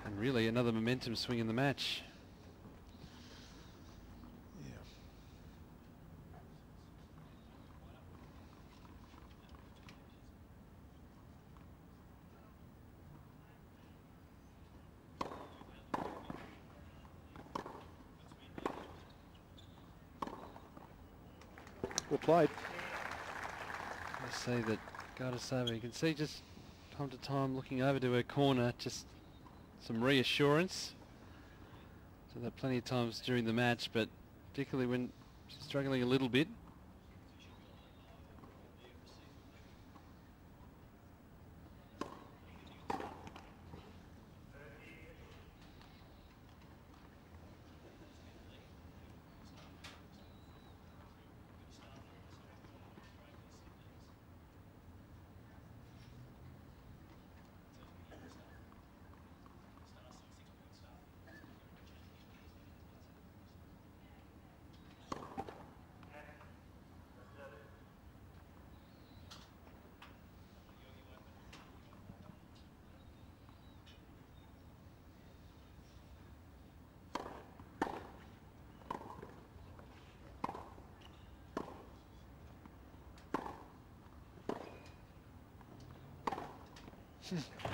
And really another momentum swing in the match. Well played. I say that Gajdosova, you can see just time to time looking over to her corner, just some reassurance. So that plenty of times during the match, but particularly when she's struggling a little bit.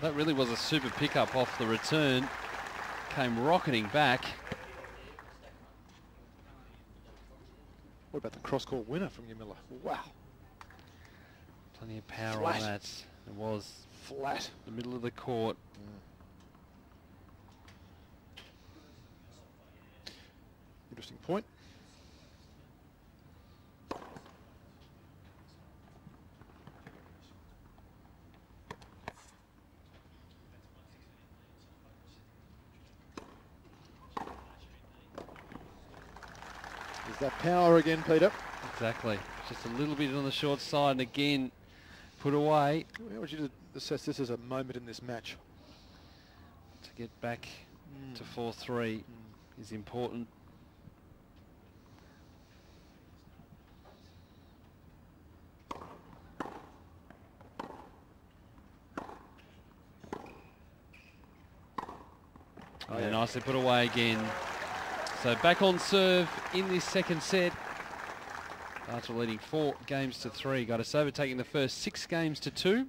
That really was a super pickup off the return. Came rocketing back. What about the cross-court winner from Jarmila? Wow. Plenty of power Flat. on that. It was Flat. the middle of the court. Interesting point. Is that power again, Peter? Exactly. Just a little bit on the short side, and again, put away. How would you assess this as a moment in this match? To get back to 4-3 is important. Oh, yeah, nicely put away again. So back on serve in this second set. Barthel leading 4 games to 3. Gajdosova taking the first 6 games to 2.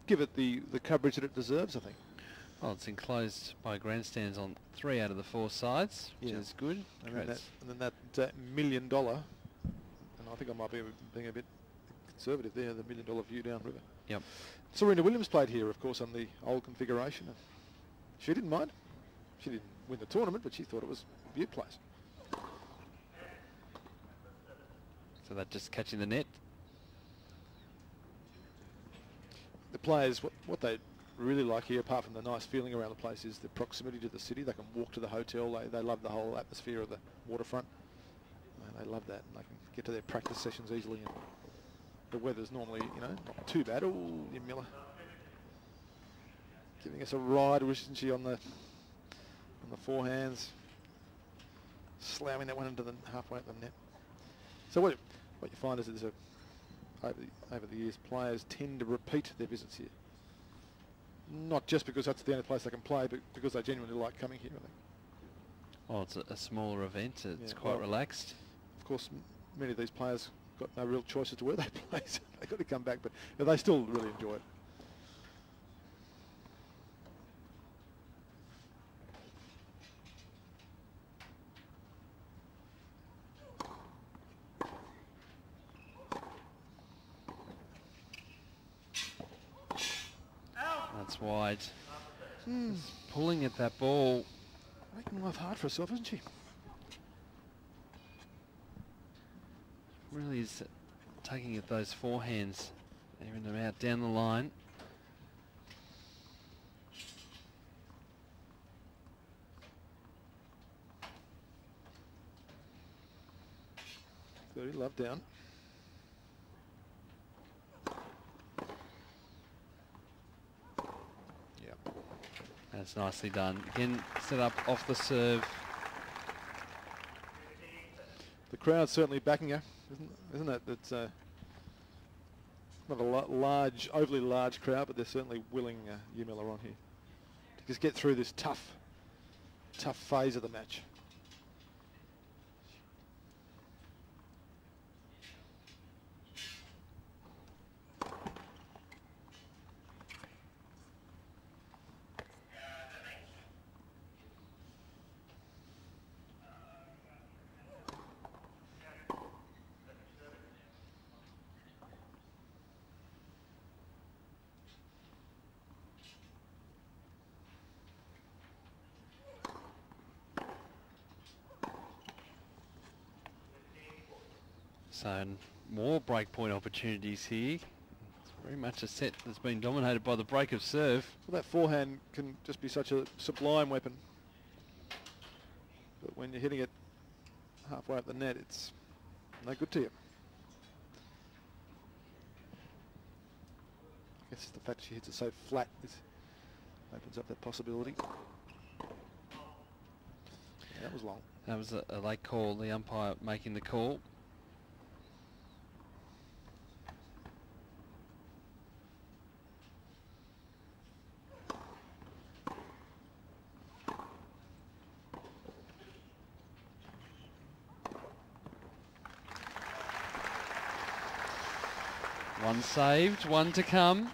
Give it the coverage that it deserves, I think. Well, it's enclosed by grandstands on 3 out of the 4 sides, which is good. And then that $1 million, and I think I might be being a bit conservative there, the $1 million view downriver. Yep. Serena Williams played here, of course, on the old configuration. She didn't mind. She didn't win the tournament, but she thought it was a beaut place. So that just catching the net. The players, what they really like here, apart from the nice feeling around the place, is the proximity to the city. They can walk to the hotel. They love the whole atmosphere of the waterfront. And they love that. And they can get to their practice sessions easily. And the weather's normally, you know, not too bad. Oh, Jarmila giving us a ride, isn't she, on the forehands, slamming that one into the halfway at the net. So what you find is that there's over the years, players tend to repeat their visits here. Not just because that's the only place they can play, but because they genuinely like coming here, I think. Well, it's a smaller event. It's quite relaxed. Of course, many of these players got no real choice as to where they play, so they've got to come back, but they still really enjoy it. That's wide. Just pulling at that ball. Making life hard for herself, isn't she? Really is taking at those forehands, even them out down the line. Very love down. That's nicely done. Again, set up off the serve. The crowd's certainly backing her, isn't it? It's not a overly large crowd, but they're certainly willing Jarmila on here to just get through this tough phase of the match. So more breakpoint opportunities here. It's very much a set that's been dominated by the break of serve. Well, that forehand can just be such a sublime weapon. But when you're hitting it halfway up the net, it's no good to you. I guess the fact she hits it so flat opens up that possibility. Yeah, that was long. That was a late call, the umpire making the call. One saved, one to come.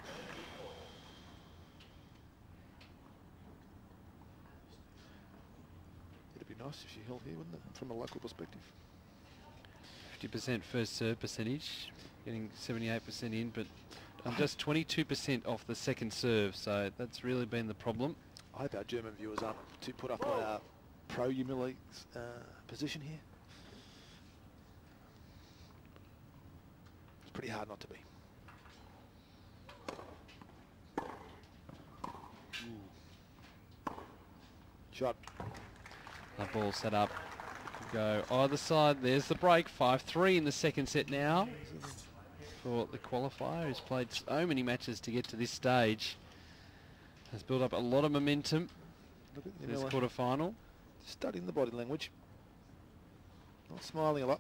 from a local perspective. 50% first serve percentage, getting 78% in, but just 22% off the second serve, so that's really been the problem. I hope our German viewers aren't too put off by our pro-Jarmila position here. It's pretty hard not to be. Shot. The ball set up. Go either side. There's the break. 5-3 in the second set now for the qualifier, who's played so many matches to get to this stage. Has built up a lot of momentum in this quarterfinal. Studying the body language. Not smiling a lot.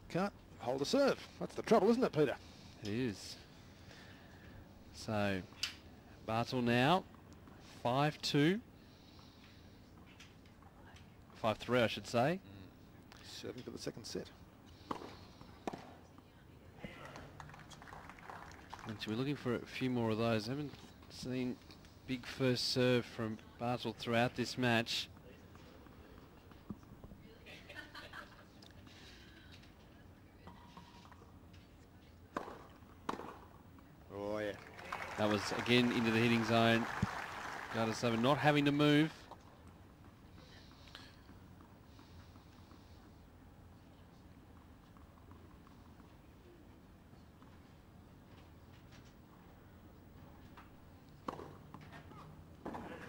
Can't hold a serve. That's the trouble, isn't it, Peter? It is. So, Barthel now, 5-2. 5-3, I should say. Serving for the second set. And we're looking for a few more of those. Haven't seen big first serve from Barthel throughout this match. Oh, yeah. That was again into the hitting zone. Gajdosova not having to move.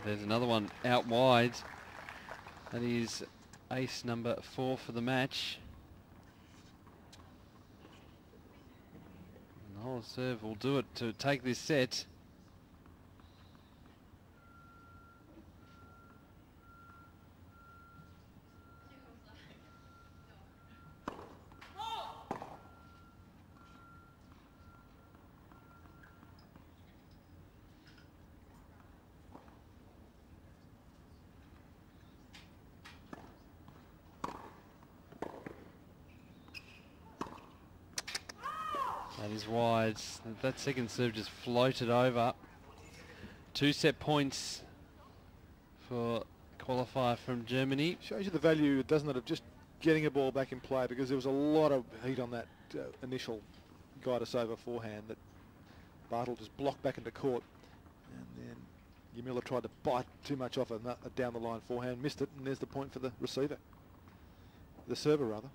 There's another one out wide. That is ace number 4 for the match. And the whole serve will do it to take this set. That is wide. That second serve just floated over. 2 set points for qualifier from Germany. Shows you the value, doesn't it, of just getting a ball back in play, because there was a lot of heat on that initial Gajdosova forehand that Barthel just blocked back into court. And then Jarmila tried to bite too much off a down the line forehand, missed it, and there's the point for the receiver. The server, rather.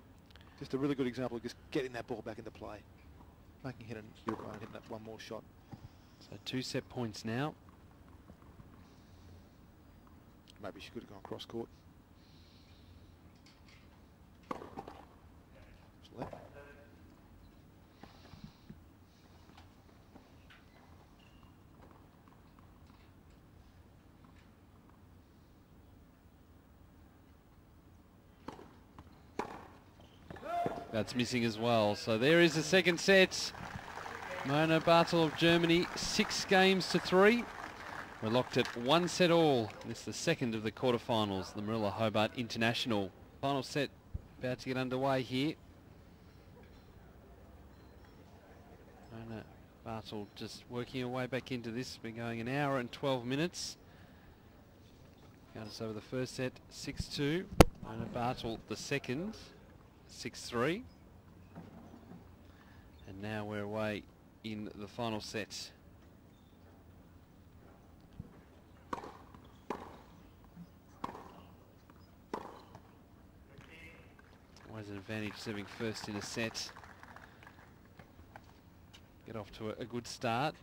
Just a really good example of just getting that ball back into play. Making hit your opponent hitting that one more shot. So 2 set points now. Maybe she could have gone cross court. Left. That's missing as well. So there is the second set. Mona Barthel of Germany, 6 games to 3. We're locked at 1 set all. This is the second of the quarterfinals, the Moorilla Hobart International. Final set about to get underway here. Mona Barthel just working her way back into this. We're going 1 hour and 12 minutes. Gajdosova the first set, 6-2. Mona Barthel the second, 6-3. And now we're away in the final set. Always an advantage serving first in a set. Get off to a good start.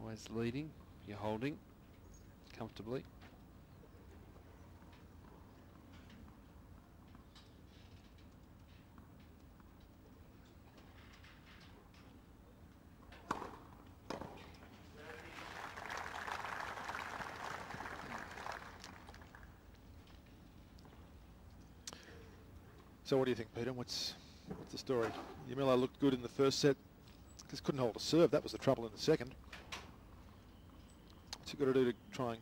Always leading, you're holding comfortably. So what do you think, Peter? What's the story? Jarmila looked good in the first set. Just couldn't hold a serve. That was the trouble in the second. What's he got to do to try and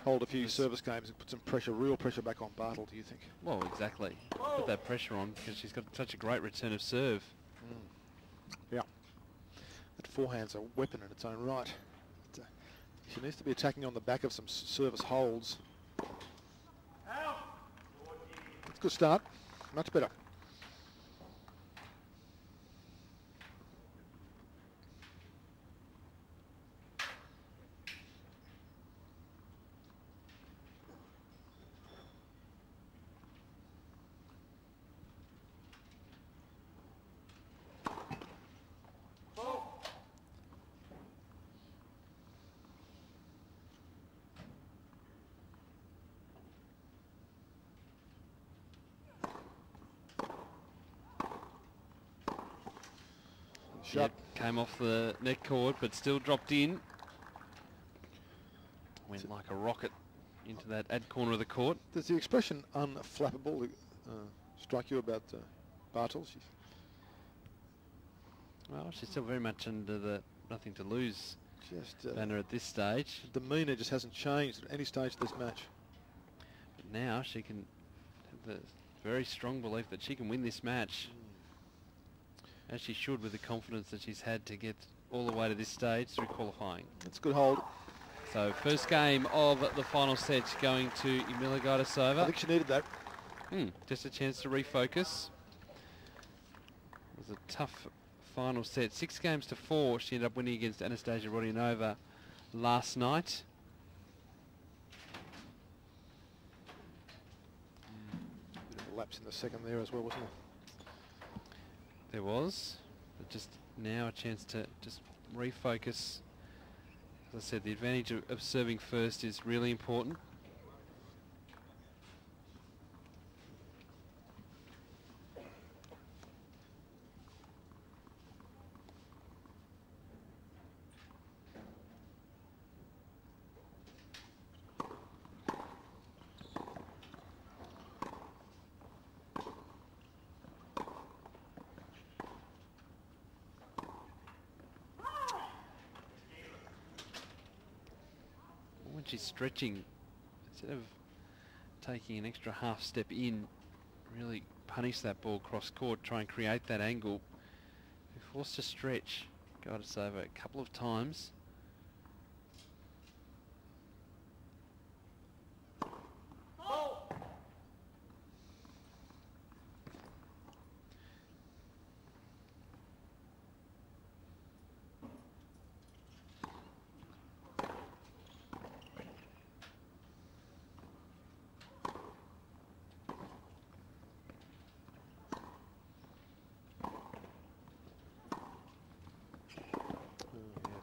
hold a few service games and put some pressure, real pressure back on Barthel, do you think? Well, exactly. Put that pressure on because she's got such a great return of serve. Yeah. That forehand's a weapon in its own right. She needs to be attacking on the back of some service holds. That's a good start. Much better. Yep, came off the net cord, but still dropped in. Went like a rocket into that ad corner of the court. Does the expression unflappable strike you about Barthel? Well, she's still very much under the nothing to lose banner at this stage. Demeanour just hasn't changed at any stage of this match. But now she can have the very strong belief that she can win this match. As she should, with the confidence that she's had to get all the way to this stage through qualifying. That's a good hold. So first game of the final set going to Jarmila Gajdosova. I think she needed that. Just a chance to refocus. It was a tough final set. 6-4. She ended up winning against Anastasia Rodionova last night. Bit of a lapse in the second there as well, wasn't there? There was, but just now a chance to just refocus. As I said, the advantage of serving first is really important. When she's stretching, instead of taking an extra half step in, really punish that ball cross court, try and create that angle. Be forced to stretch Gajdosova a couple of times.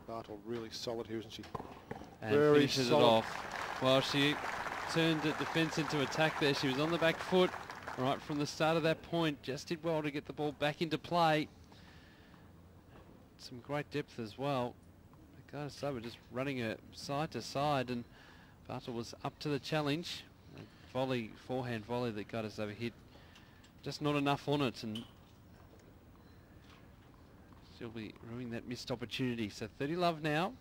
Barthel really solid here, isn't she? And very finishes solid. it off. Well, she turned the defence into attack there. She was on the back foot right from the start of that point. Just did well to get the ball back into play. Some great depth as well. Gajdosova just running her side to side, and Barthel was up to the challenge. A volley, forehand volley that Gajdosova hit. Just not enough on it, and she'll be ruining that missed opportunity. So 30 love now.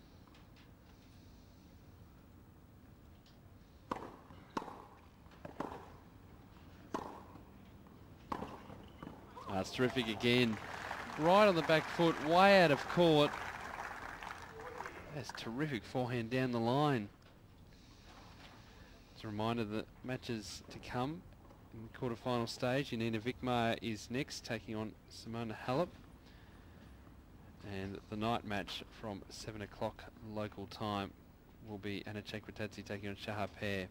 That's terrific again. Right on the back foot, way out of court. That's terrific forehand down the line. It's a reminder that matches to come in the quarterfinal stage. Janina Vikmar is next, taking on Simona Halep. And the night match from 7 o'clock local time will be Anna Chekwatatsi taking on Shahar Peer.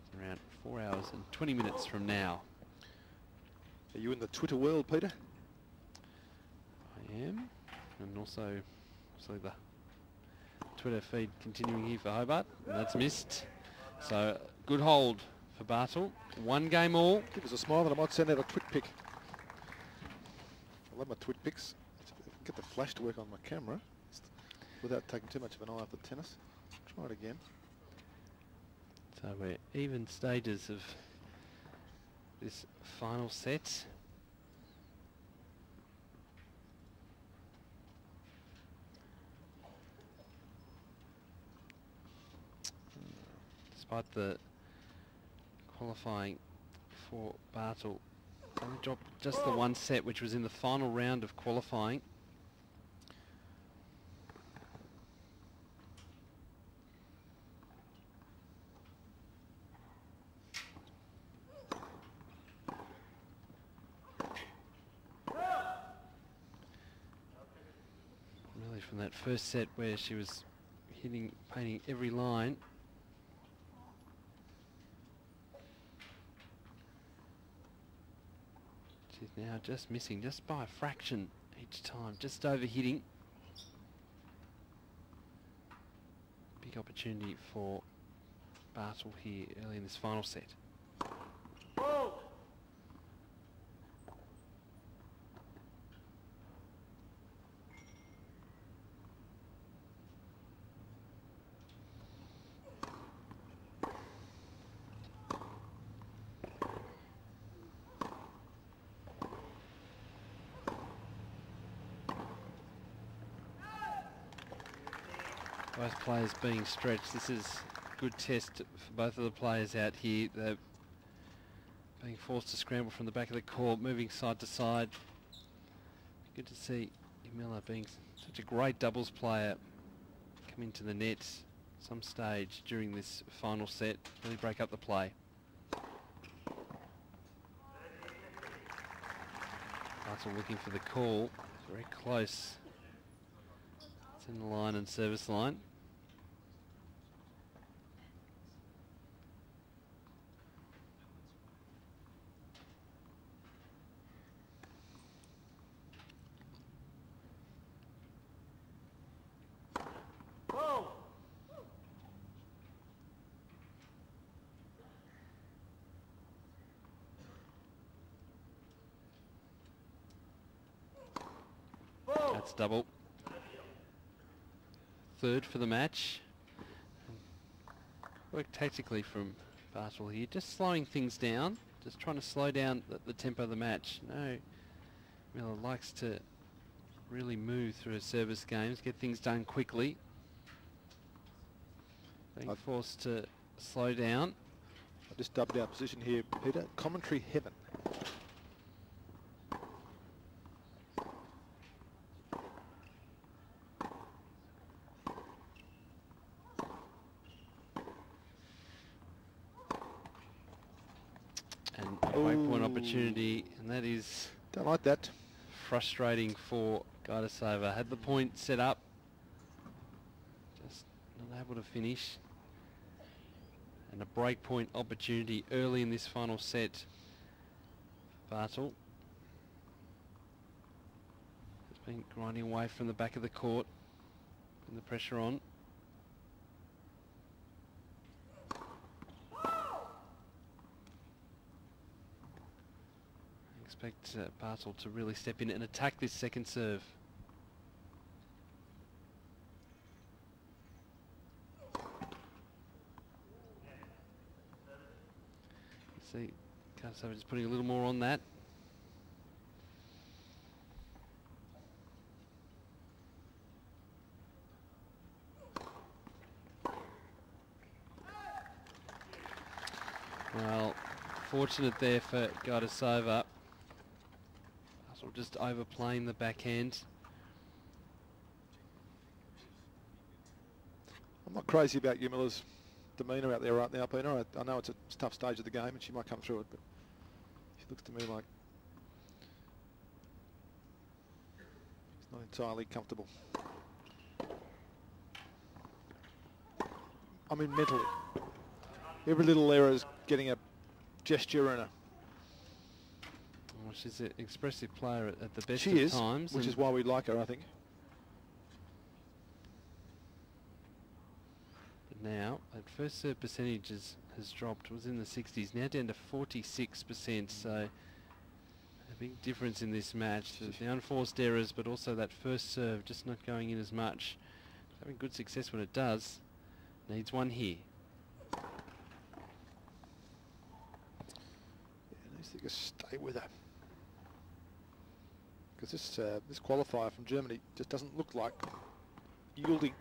It's around 4 hours and 20 minutes from now. Are you in the Twitter world, Peter? I am. And also the Twitter feed continuing here for Hobart. And that's missed. So good hold for Barthel. 1 game all. Give us a smile that I might send out a twit pic. I love my twit pics. Get the flash to work on my camera without taking too much of an eye off the tennis. Try it again. So we're even stages of this final set. Despite the qualifying for Barthel Only dropped just the one set, which was in the final round of qualifying. Really from that first set where she was painting every line. She's now just missing, just by a fraction each time, just overhitting. Big opportunity for Barthel here early in this final set. Both players being stretched. This is a good test for both of the players out here. They're being forced to scramble from the back of the court, moving side to side. Good to see Jarmila being such a great doubles player come into the net some stage during this final set, really break up the play. Barthel looking for the call. It's very close. It's in the line and service line. That's double. Third for the match. Work tactically from Barthel here, just slowing things down, just trying to slow down the tempo of the match. No, Miller likes to really move through her service games, get things done quickly. Being forced to slow down. I just dubbed our position here, Peter. Commentary heaven. And a breakpoint opportunity, and that is don't like that. Frustrating for Gajdosova. Had the point set up, just not able to finish. And a breakpoint opportunity early in this final set. Barthel has been grinding away from the back of the court, putting the pressure on. Expect Barthel to really step in and attack this second serve. See, Gajdosova just putting a little more on that. Well, fortunate there for Gajdosova. Just overplaying the backhand. I'm not crazy about Jarmila's demeanour out there right now, Peter. I know it's a tough stage of the game and she might come through it, but she looks to me like she's not entirely comfortable. I mean, mentally. Every little error is getting a gesture and a... Well, she's an expressive player at the best she of is, times. Which is why we like her, I think. But now, that first serve percentage has dropped, was in the 60s, now down to 46%, so a big difference in this match. The unforced errors, but also that first serve just not going in as much. Having good success when it does. Needs one here. Yeah, needs to just stay with her. Because this qualifier from Germany just doesn't look like yielding.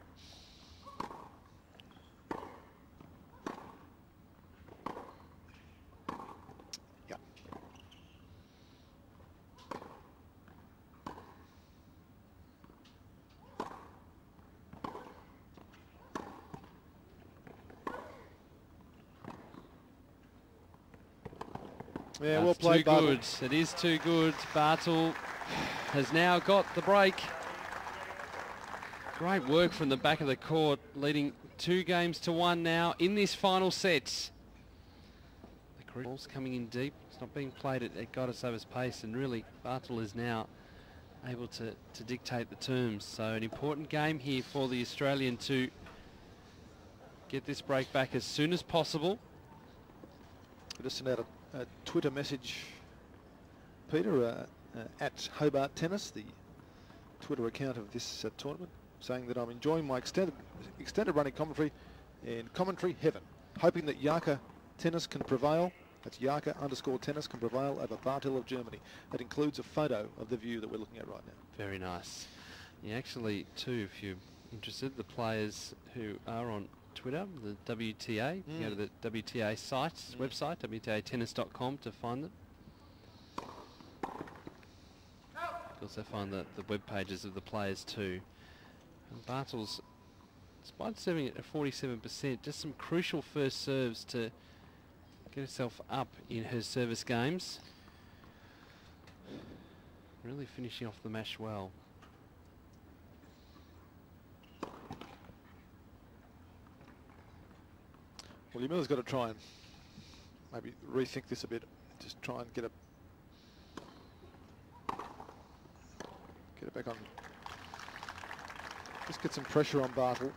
Yeah. Yeah, That's well played, too Barthel. good. It is too good. Barthel has now got the break. Great work from the back of the court, leading 2-1 now in this final set. The ball's coming in deep. It's not being played at Gajdossova's pace, and really Barthel is now able to dictate the terms. So an important game here for the Australian to get this break back as soon as possible. I just sent out a Twitter message, Peter, at Hobart Tennis, the Twitter account of this tournament, saying that I'm enjoying my extended running commentary in commentary heaven, hoping that Yarka Tennis can prevail. That's Yarka_tennis can prevail over Barthel of Germany. That includes a photo of the view that we're looking at right now. Very nice. Yeah, actually, too, if you're interested, the players who are on Twitter, the WTA, you go to the WTA website, WTAtennis.com to find them. You also find the web pages of the players too. And Barthel's, despite serving at 47%, just some crucial first serves to get herself up in her service games. Really finishing off the match well. Well, Jarmila's got to try and maybe rethink this a bit. Just try and get it back on. Just get some pressure on Barthel,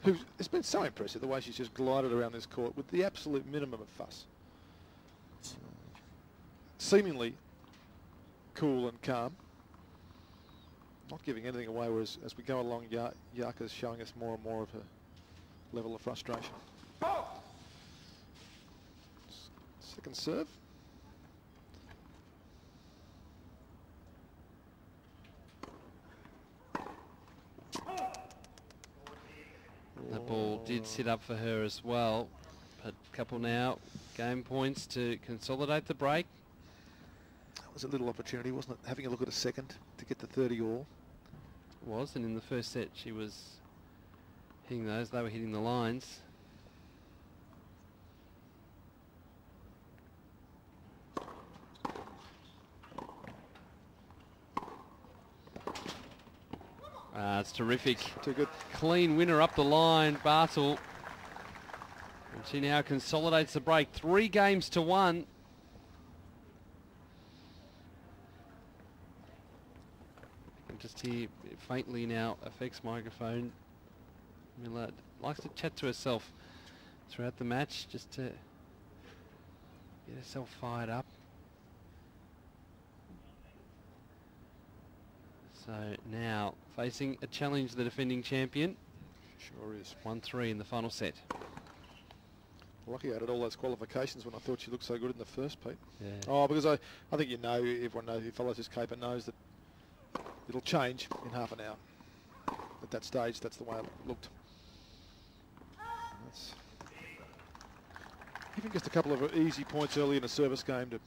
who has been so impressive the way she's just glided around this court with the absolute minimum of fuss. Seemingly cool and calm, not giving anything away, whereas as we go along, Yarka's showing us more and more of her level of frustration. Second serve. The ball did sit up for her as well. But a couple now, game points to consolidate the break. That was a little opportunity, wasn't it? Having a look at a second to get to 30 all. It was, and in the first set she was hitting those. They were hitting the lines. It's terrific. Too good. Clean winner up the line, Barthel. And she now consolidates the break. 3-1. I can just hear faintly now affects microphone. Miller likes to chat to herself throughout the match just to get herself fired up. So now facing a challenge, the defending champion. Sure is. 1-3 in the final set. Lucky I had all those qualifications when I thought she looked so good in the first, Pete. Yeah. Oh, because I think you know, everyone knows who follows this caper knows that it'll change in half an hour. At that stage, that's the way it looked. That's even just a couple of easy points early in a service game to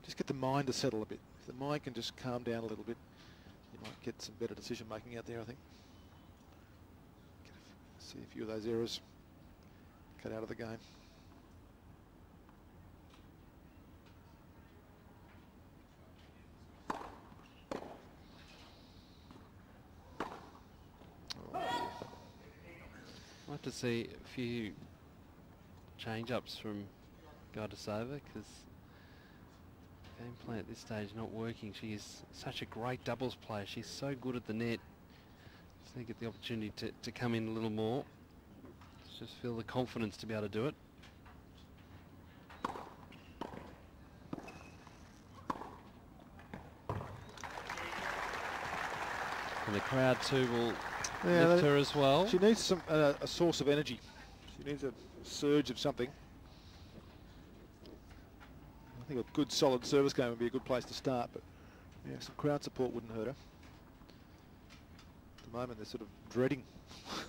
just get the mind to settle a bit. If the mind can just calm down a little bit, you might get some better decision making out there, I think. See a few of those errors cut out of the game. I'd like to see a few change-ups from Gajdosova because game plan at this stage not working. She is such a great doubles player. She's so good at the net. So they get the opportunity to come in a little more. Just feel the confidence to be able to do it. And the crowd too will lift her as well. She needs some a source of energy. She needs a surge of something. I think a good solid service game would be a good place to start, but yeah, some crowd support wouldn't hurt her. At the moment they're sort of dreading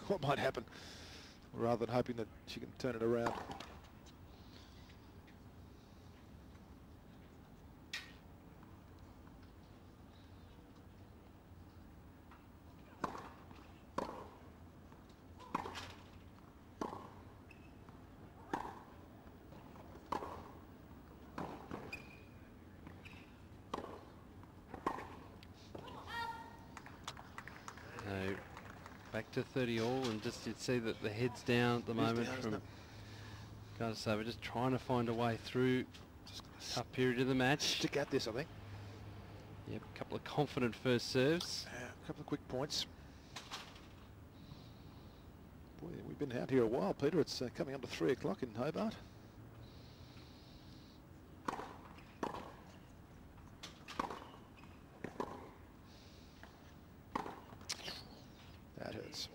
what might happen rather than hoping that she can turn it around. So back to 30 all, and just you'd see that the head's down at the moment from Gajdosova, just trying to find a way through a tough period of the match. Stick at this, I think. Yep, a couple of confident first serves. A couple of quick points. Boy, we've been out here a while, Peter. It's coming up to 3 o'clock in Hobart. That hurts.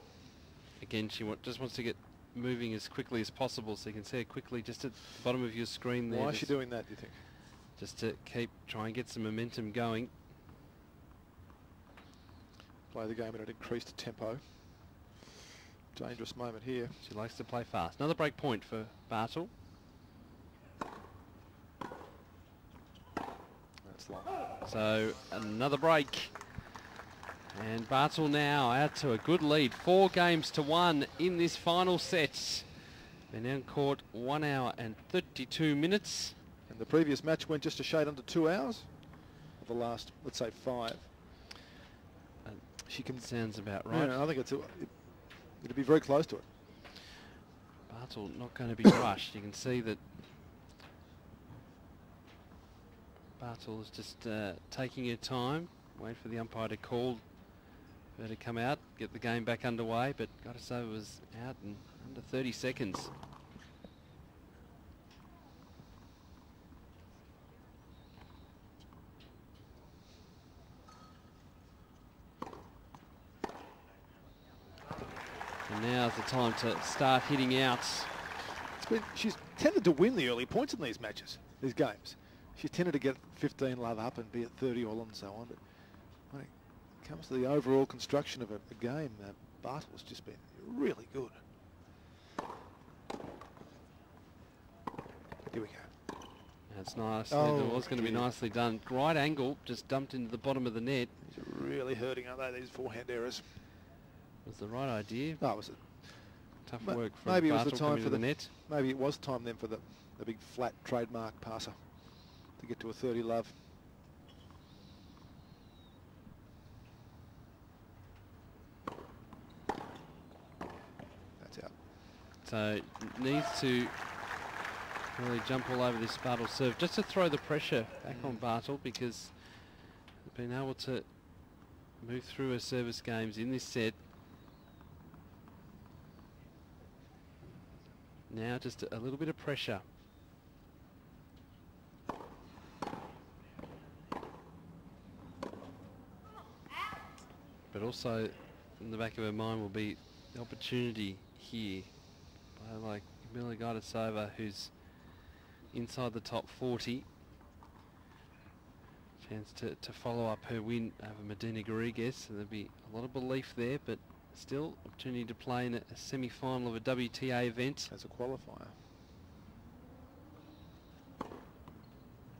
Again, she just wants to get moving as quickly as possible, so you can see it quickly just at the bottom of your screen there. Why is she doing that, do you think? Just to try and get some momentum going. Play the game at an increased tempo. Dangerous moment here. She likes to play fast. Another break point for Barthel. That's long. So another break. And Barthel now out to a good lead. 4 games to 1 in this final set. They're now in court 1 hour and 32 minutes. And the previous match went just a shade under 2 hours. Of the last, let's say, 5. She can. Sounds about right. Yeah, I think it'll be very close to it. Barthel not going to be rushed. You can see that Barthel is just taking her time. Wait for the umpire to call her to come out, get the game back underway. But Gajdosova was out in under 30 seconds. And now's the time to start hitting out. She's tended to win the early points in these matches, these games. She's tended to get 15 love up and be at 30 all and so on. But when it comes to the overall construction of a game, Barthel's just been really good. Here we go. That's nice. Oh, It was going to be nicely done. Right angle, just dumped into the bottom of the net. These are really hurting, aren't they, these forehand errors? Was the right idea. Oh, was it? Tough work from maybe it was Barthel the time coming for to the net. Maybe it was time then for the big flat trademark passer to get to a 30 love. That's out. So needs to really jump all over this Barthel serve just to throw the pressure back on Barthel, because they've been able to move through her service games in this set. Now just a little bit of pressure. But also in the back of her mind will be the opportunity here by like Moorilla Gajdosova, who's inside the top 40. Chance to follow up her win over Medina Garrigues. So there'll be a lot of belief there, but still opportunity to play in a semi-final of a WTA event. As a qualifier.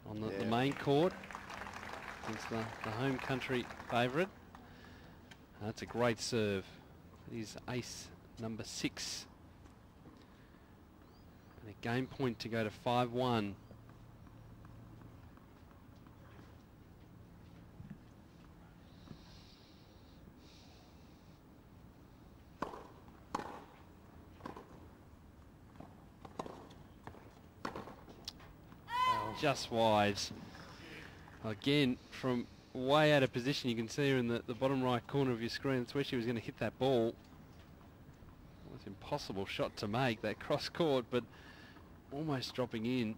On the main court. Against the home country favourite. That's a great serve. It is ace number 6. And a game point to go to 5-1. Just wide. Again, from way out of position, you can see her in the bottom right corner of your screen. That's where she was going to hit that ball. It was an impossible shot to make, that cross court, but almost dropping in.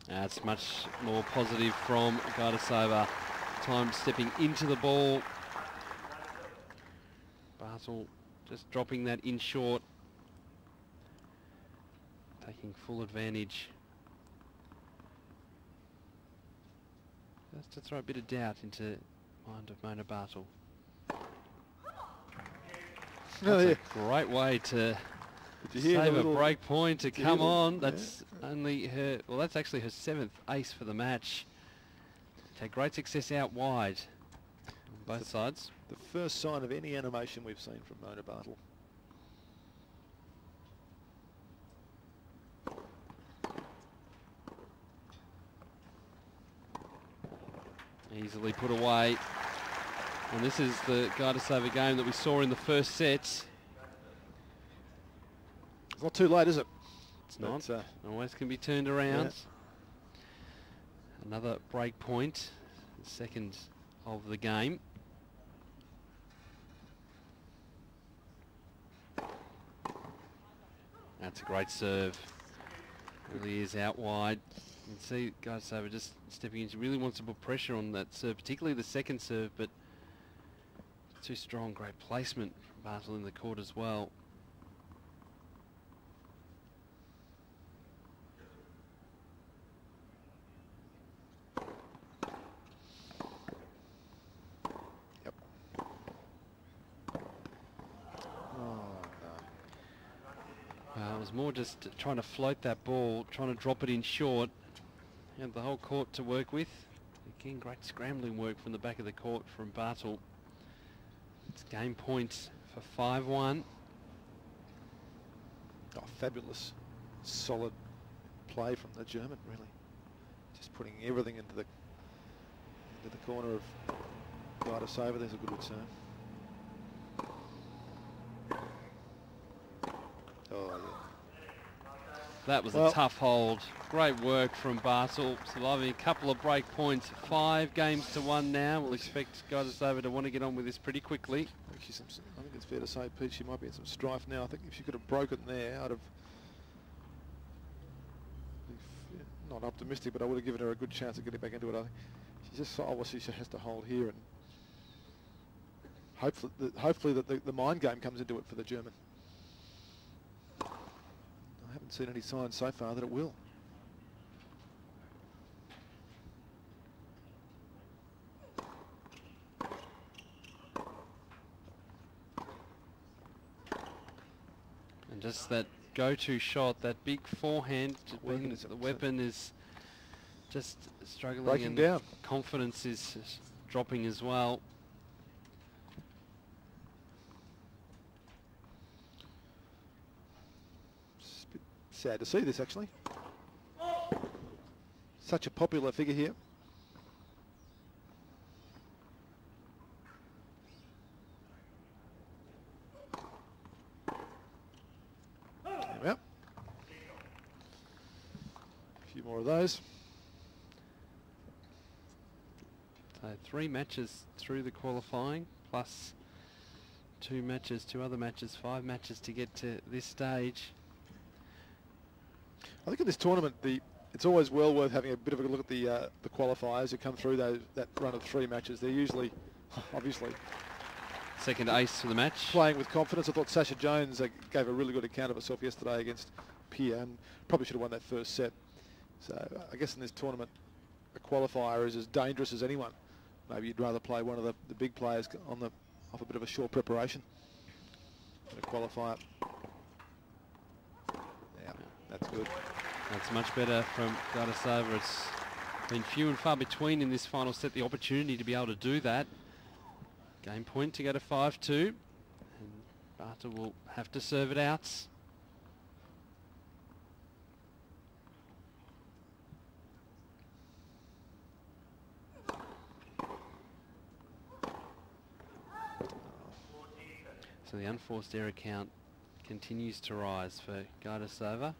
That's much more positive from Gajdosova. Time stepping into the ball. Barthel just dropping that in short. Taking full advantage. Just to throw a bit of doubt into the mind of Mona Barthel. That's a great way to Did you hear the Save a little break point to you come hear the- on. yeah. That's only her, well, that's actually her 7th ace for the match. Had great success out wide on both sides. the first sign of any animation we've seen from Mona Barthel? Easily put away. And this is the Gajdosova game that we saw in the first set. It's not too late, is it? It's not. But, Always can be turned around. Yeah. Another break point. Second of the game. That's a great serve. Really is out wide. You can see Gajdosova just stepping in. She really wants to put pressure on that serve, particularly the second serve, but too strong. Great placement from Barthel in the court as well. Yep. Oh, no. It was more just trying to float that ball, trying to drop it in short. Had the whole court to work with. Again, great scrambling work from the back of the court from Barthel. It's game point for 5-1. Oh, fabulous, solid play from the German, really. Just putting everything into the corner of Gajdosova. There's a good return. Oh, yeah. That was Well, a tough hold. Great work from Barthel, surviving a couple of break points. 5 games to 1 now. We'll expect Gajdosova to want to get on with this pretty quickly. I think it's fair to say, Pete, she might be in some strife now. I think if she could have broken there, I'd have... Not optimistic, but I would have given her a good chance of getting back into it. I think she just obviously she has to hold here, and hopefully the mind game comes into it for the German. I haven't seen any signs so far that it will. And just that go-to shot, that big forehand, the weapon is just struggling. Breaking and down. Confidence is dropping as well. It's a bit sad to see this, actually. Such a popular figure here. Yep. A few more of those. So 3 matches through the qualifying, plus 2 other matches, 5 matches to get to this stage. I think in this tournament, it's always well worth having a bit of a look at the qualifiers who come through that run of 3 matches. They're usually, obviously, Second ace for the match. playing with confidence. I thought Sasha Jones gave a really good account of herself yesterday against Pia, and probably should have won that first set. So I guess in this tournament, a qualifier is as dangerous as anyone. Maybe you'd rather play one of the big players off a bit of a short preparation than a qualifier. Yeah, that's good. That's much better from Gajdosova. It's been few and far between in this final set, the opportunity to be able to do that. Game point to go to 5-2. And Barthel will have to serve it out. So the unforced error count continues to rise for Gajdosova.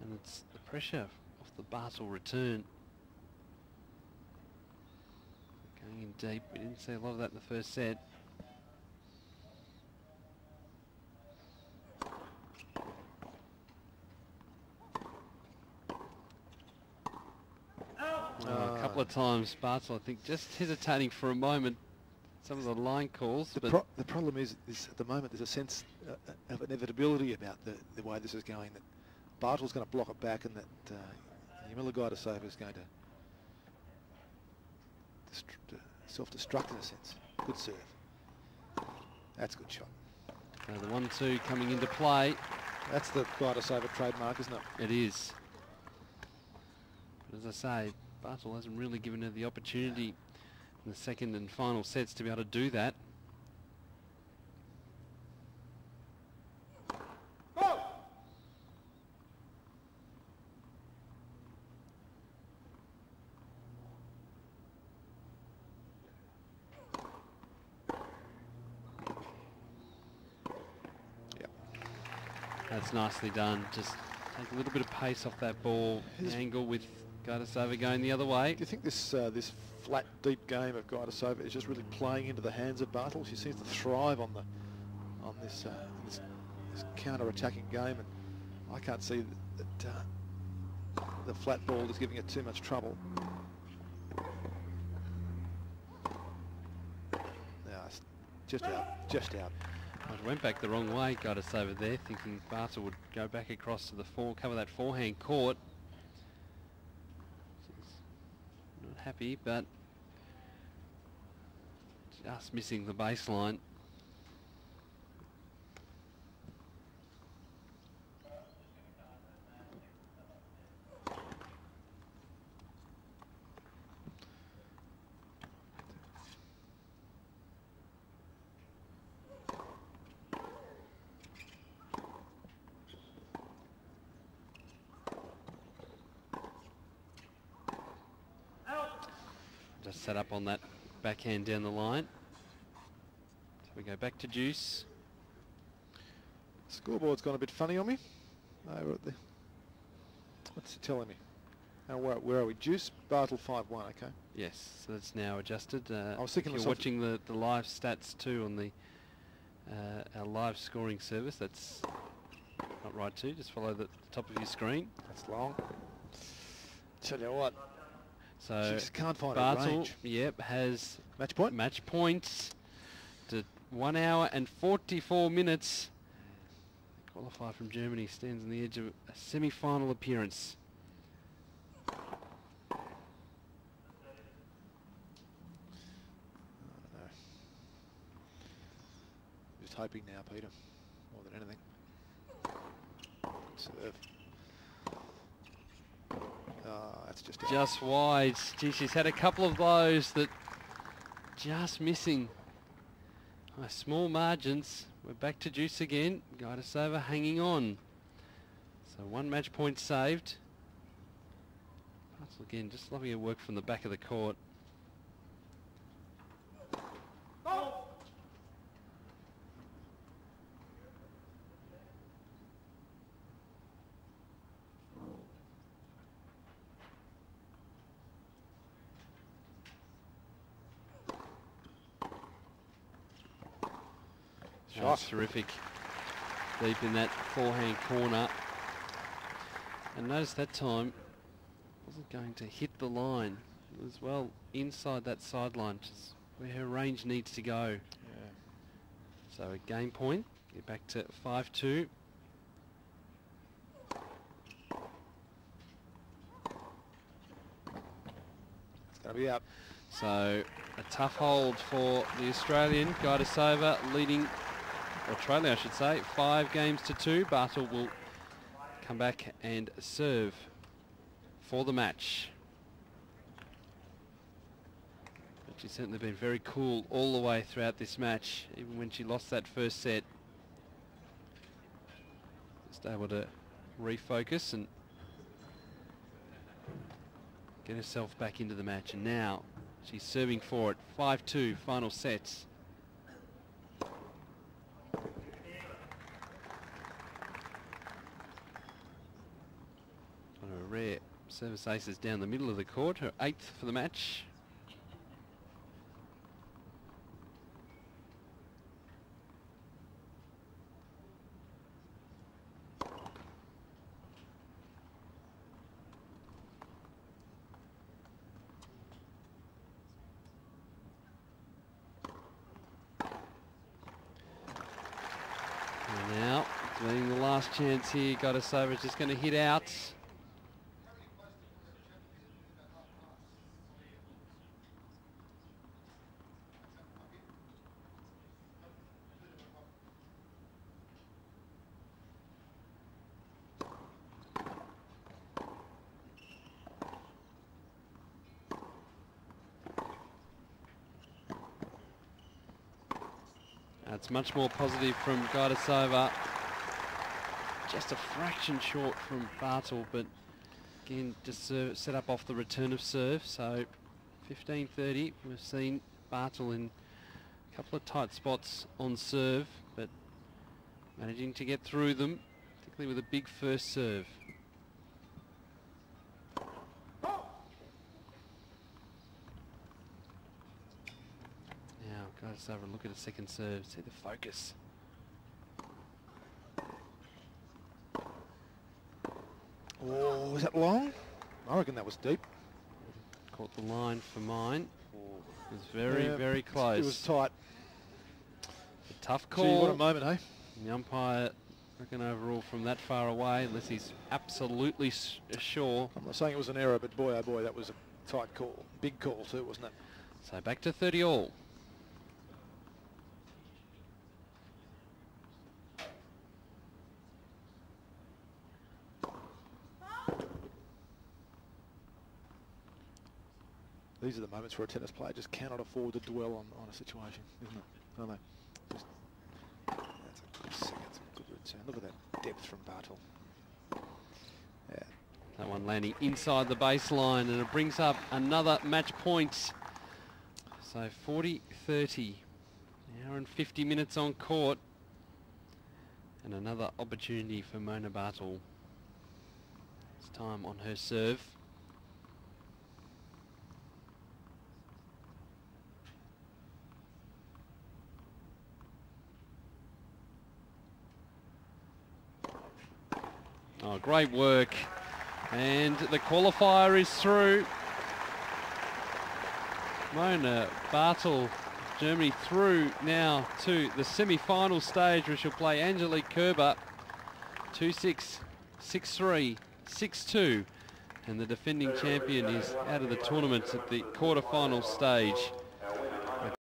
And it's the pressure off the Barthel return. Going in deep. We didn't see a lot of that in the first set. A couple of times Barthel, I think, just hesitating for a moment. Some of the line calls. The problem is at the moment there's a sense of inevitability about the way this is going, that Barthel's going to block it back, and that Jarmila Gajdosova is going to self-destruct in a sense. Good serve. That's a good shot. So the 1-2 coming into play. That's the Gajdosova trademark, isn't it? It is. But as I say, Barthel hasn't really given her the opportunity in the second and final sets to be able to do that. Go! That's nicely done. Just take a little bit of pace off that ball angle with Gajdosova going the other way. Do you think this this flat, deep game of Gajdosova is just really playing into the hands of Barthel? She seems to thrive on this counter-attacking game, and I can't see that the flat ball is giving her too much trouble. No, it's just out, just out. It went back the wrong way, Gajdosova there, thinking Barthel would go back across to the cover that forehand court. She's not happy, but just missing the baseline. Just set up on that backhand down the line. So we go back to deuce. Scoreboard's gone a bit funny on me. Over at the, what's it telling me? Where are we? Deuce, Barthel 5-1, okay. Yes, so that's now adjusted. I was thinking if you're watching the live stats too on the our live scoring service, that's not right too. Just follow the top of your screen. That's long. Tell you what. So she just can't find a Barthel, range. yep, has Match point? Match points to 1 hour and 44 minutes. Qualifier from Germany stands on the edge of a semi-final appearance. Just hoping now, Peter, more than anything. Serve. That's just wide. Gee, she's had a couple of those that just missing. By small margins. We're back to deuce again. Gajdosova hanging on. So 1 match point saved. Barthel again, just loving her work from the back of the court. That's terrific. Deep in that forehand corner. And notice that time wasn't going to hit the line. It was well inside that sideline, which is where her range needs to go. Yeah. So a game point. Get back to 5-2. It's going to be up. So a tough hold for the Australian. Gajdosova leading, or trailing I should say, 5 games to 2. Barthel will come back and serve for the match. But she's certainly been very cool all the way throughout this match, even when she lost that first set. Just able to refocus and get herself back into the match. And now she's serving for it. 5-2 final sets. On a rare service aces down the middle of the court. Her 8th for the match. Now, getting the last chance here. Gajdosova just going to hit out. That's much more positive from Gajdosova. Just a fraction short from Barthel, but again, just set up off the return of serve. So 15-30, we've seen Barthel in a couple of tight spots on serve, but managing to get through them, particularly with a big first serve. Now, Gajdosova, look at a second serve, see the focus. Oh, was that long? I reckon that was deep. Caught the line for mine. It was very, very close. It was tight. A tough Gee, what call. a moment, hey? The umpire, I reckon, overall from that far away, unless he's absolutely sure. I'm not saying it was an error, but boy, oh boy, that was a tight call. Big call too, wasn't it? So back to 30 all. These are the moments where a tennis player just cannot afford to dwell on a situation, isn't it? Don't they? Just, that's a good second, that's a good return. Look at that depth from Barthel. Yeah. That one landing inside the baseline, and it brings up another match point. So 40-30, an hour and 50 minutes on court, and another opportunity for Mona Barthel. This time on her serve. Oh, great work. And the qualifier is through. Mona Barthel, Germany, through now to the semi-final stage, where she'll play Angelique Kerber. 2-6, 6-3, 6-2. And the defending champion is out of the tournament at the quarter-final stage.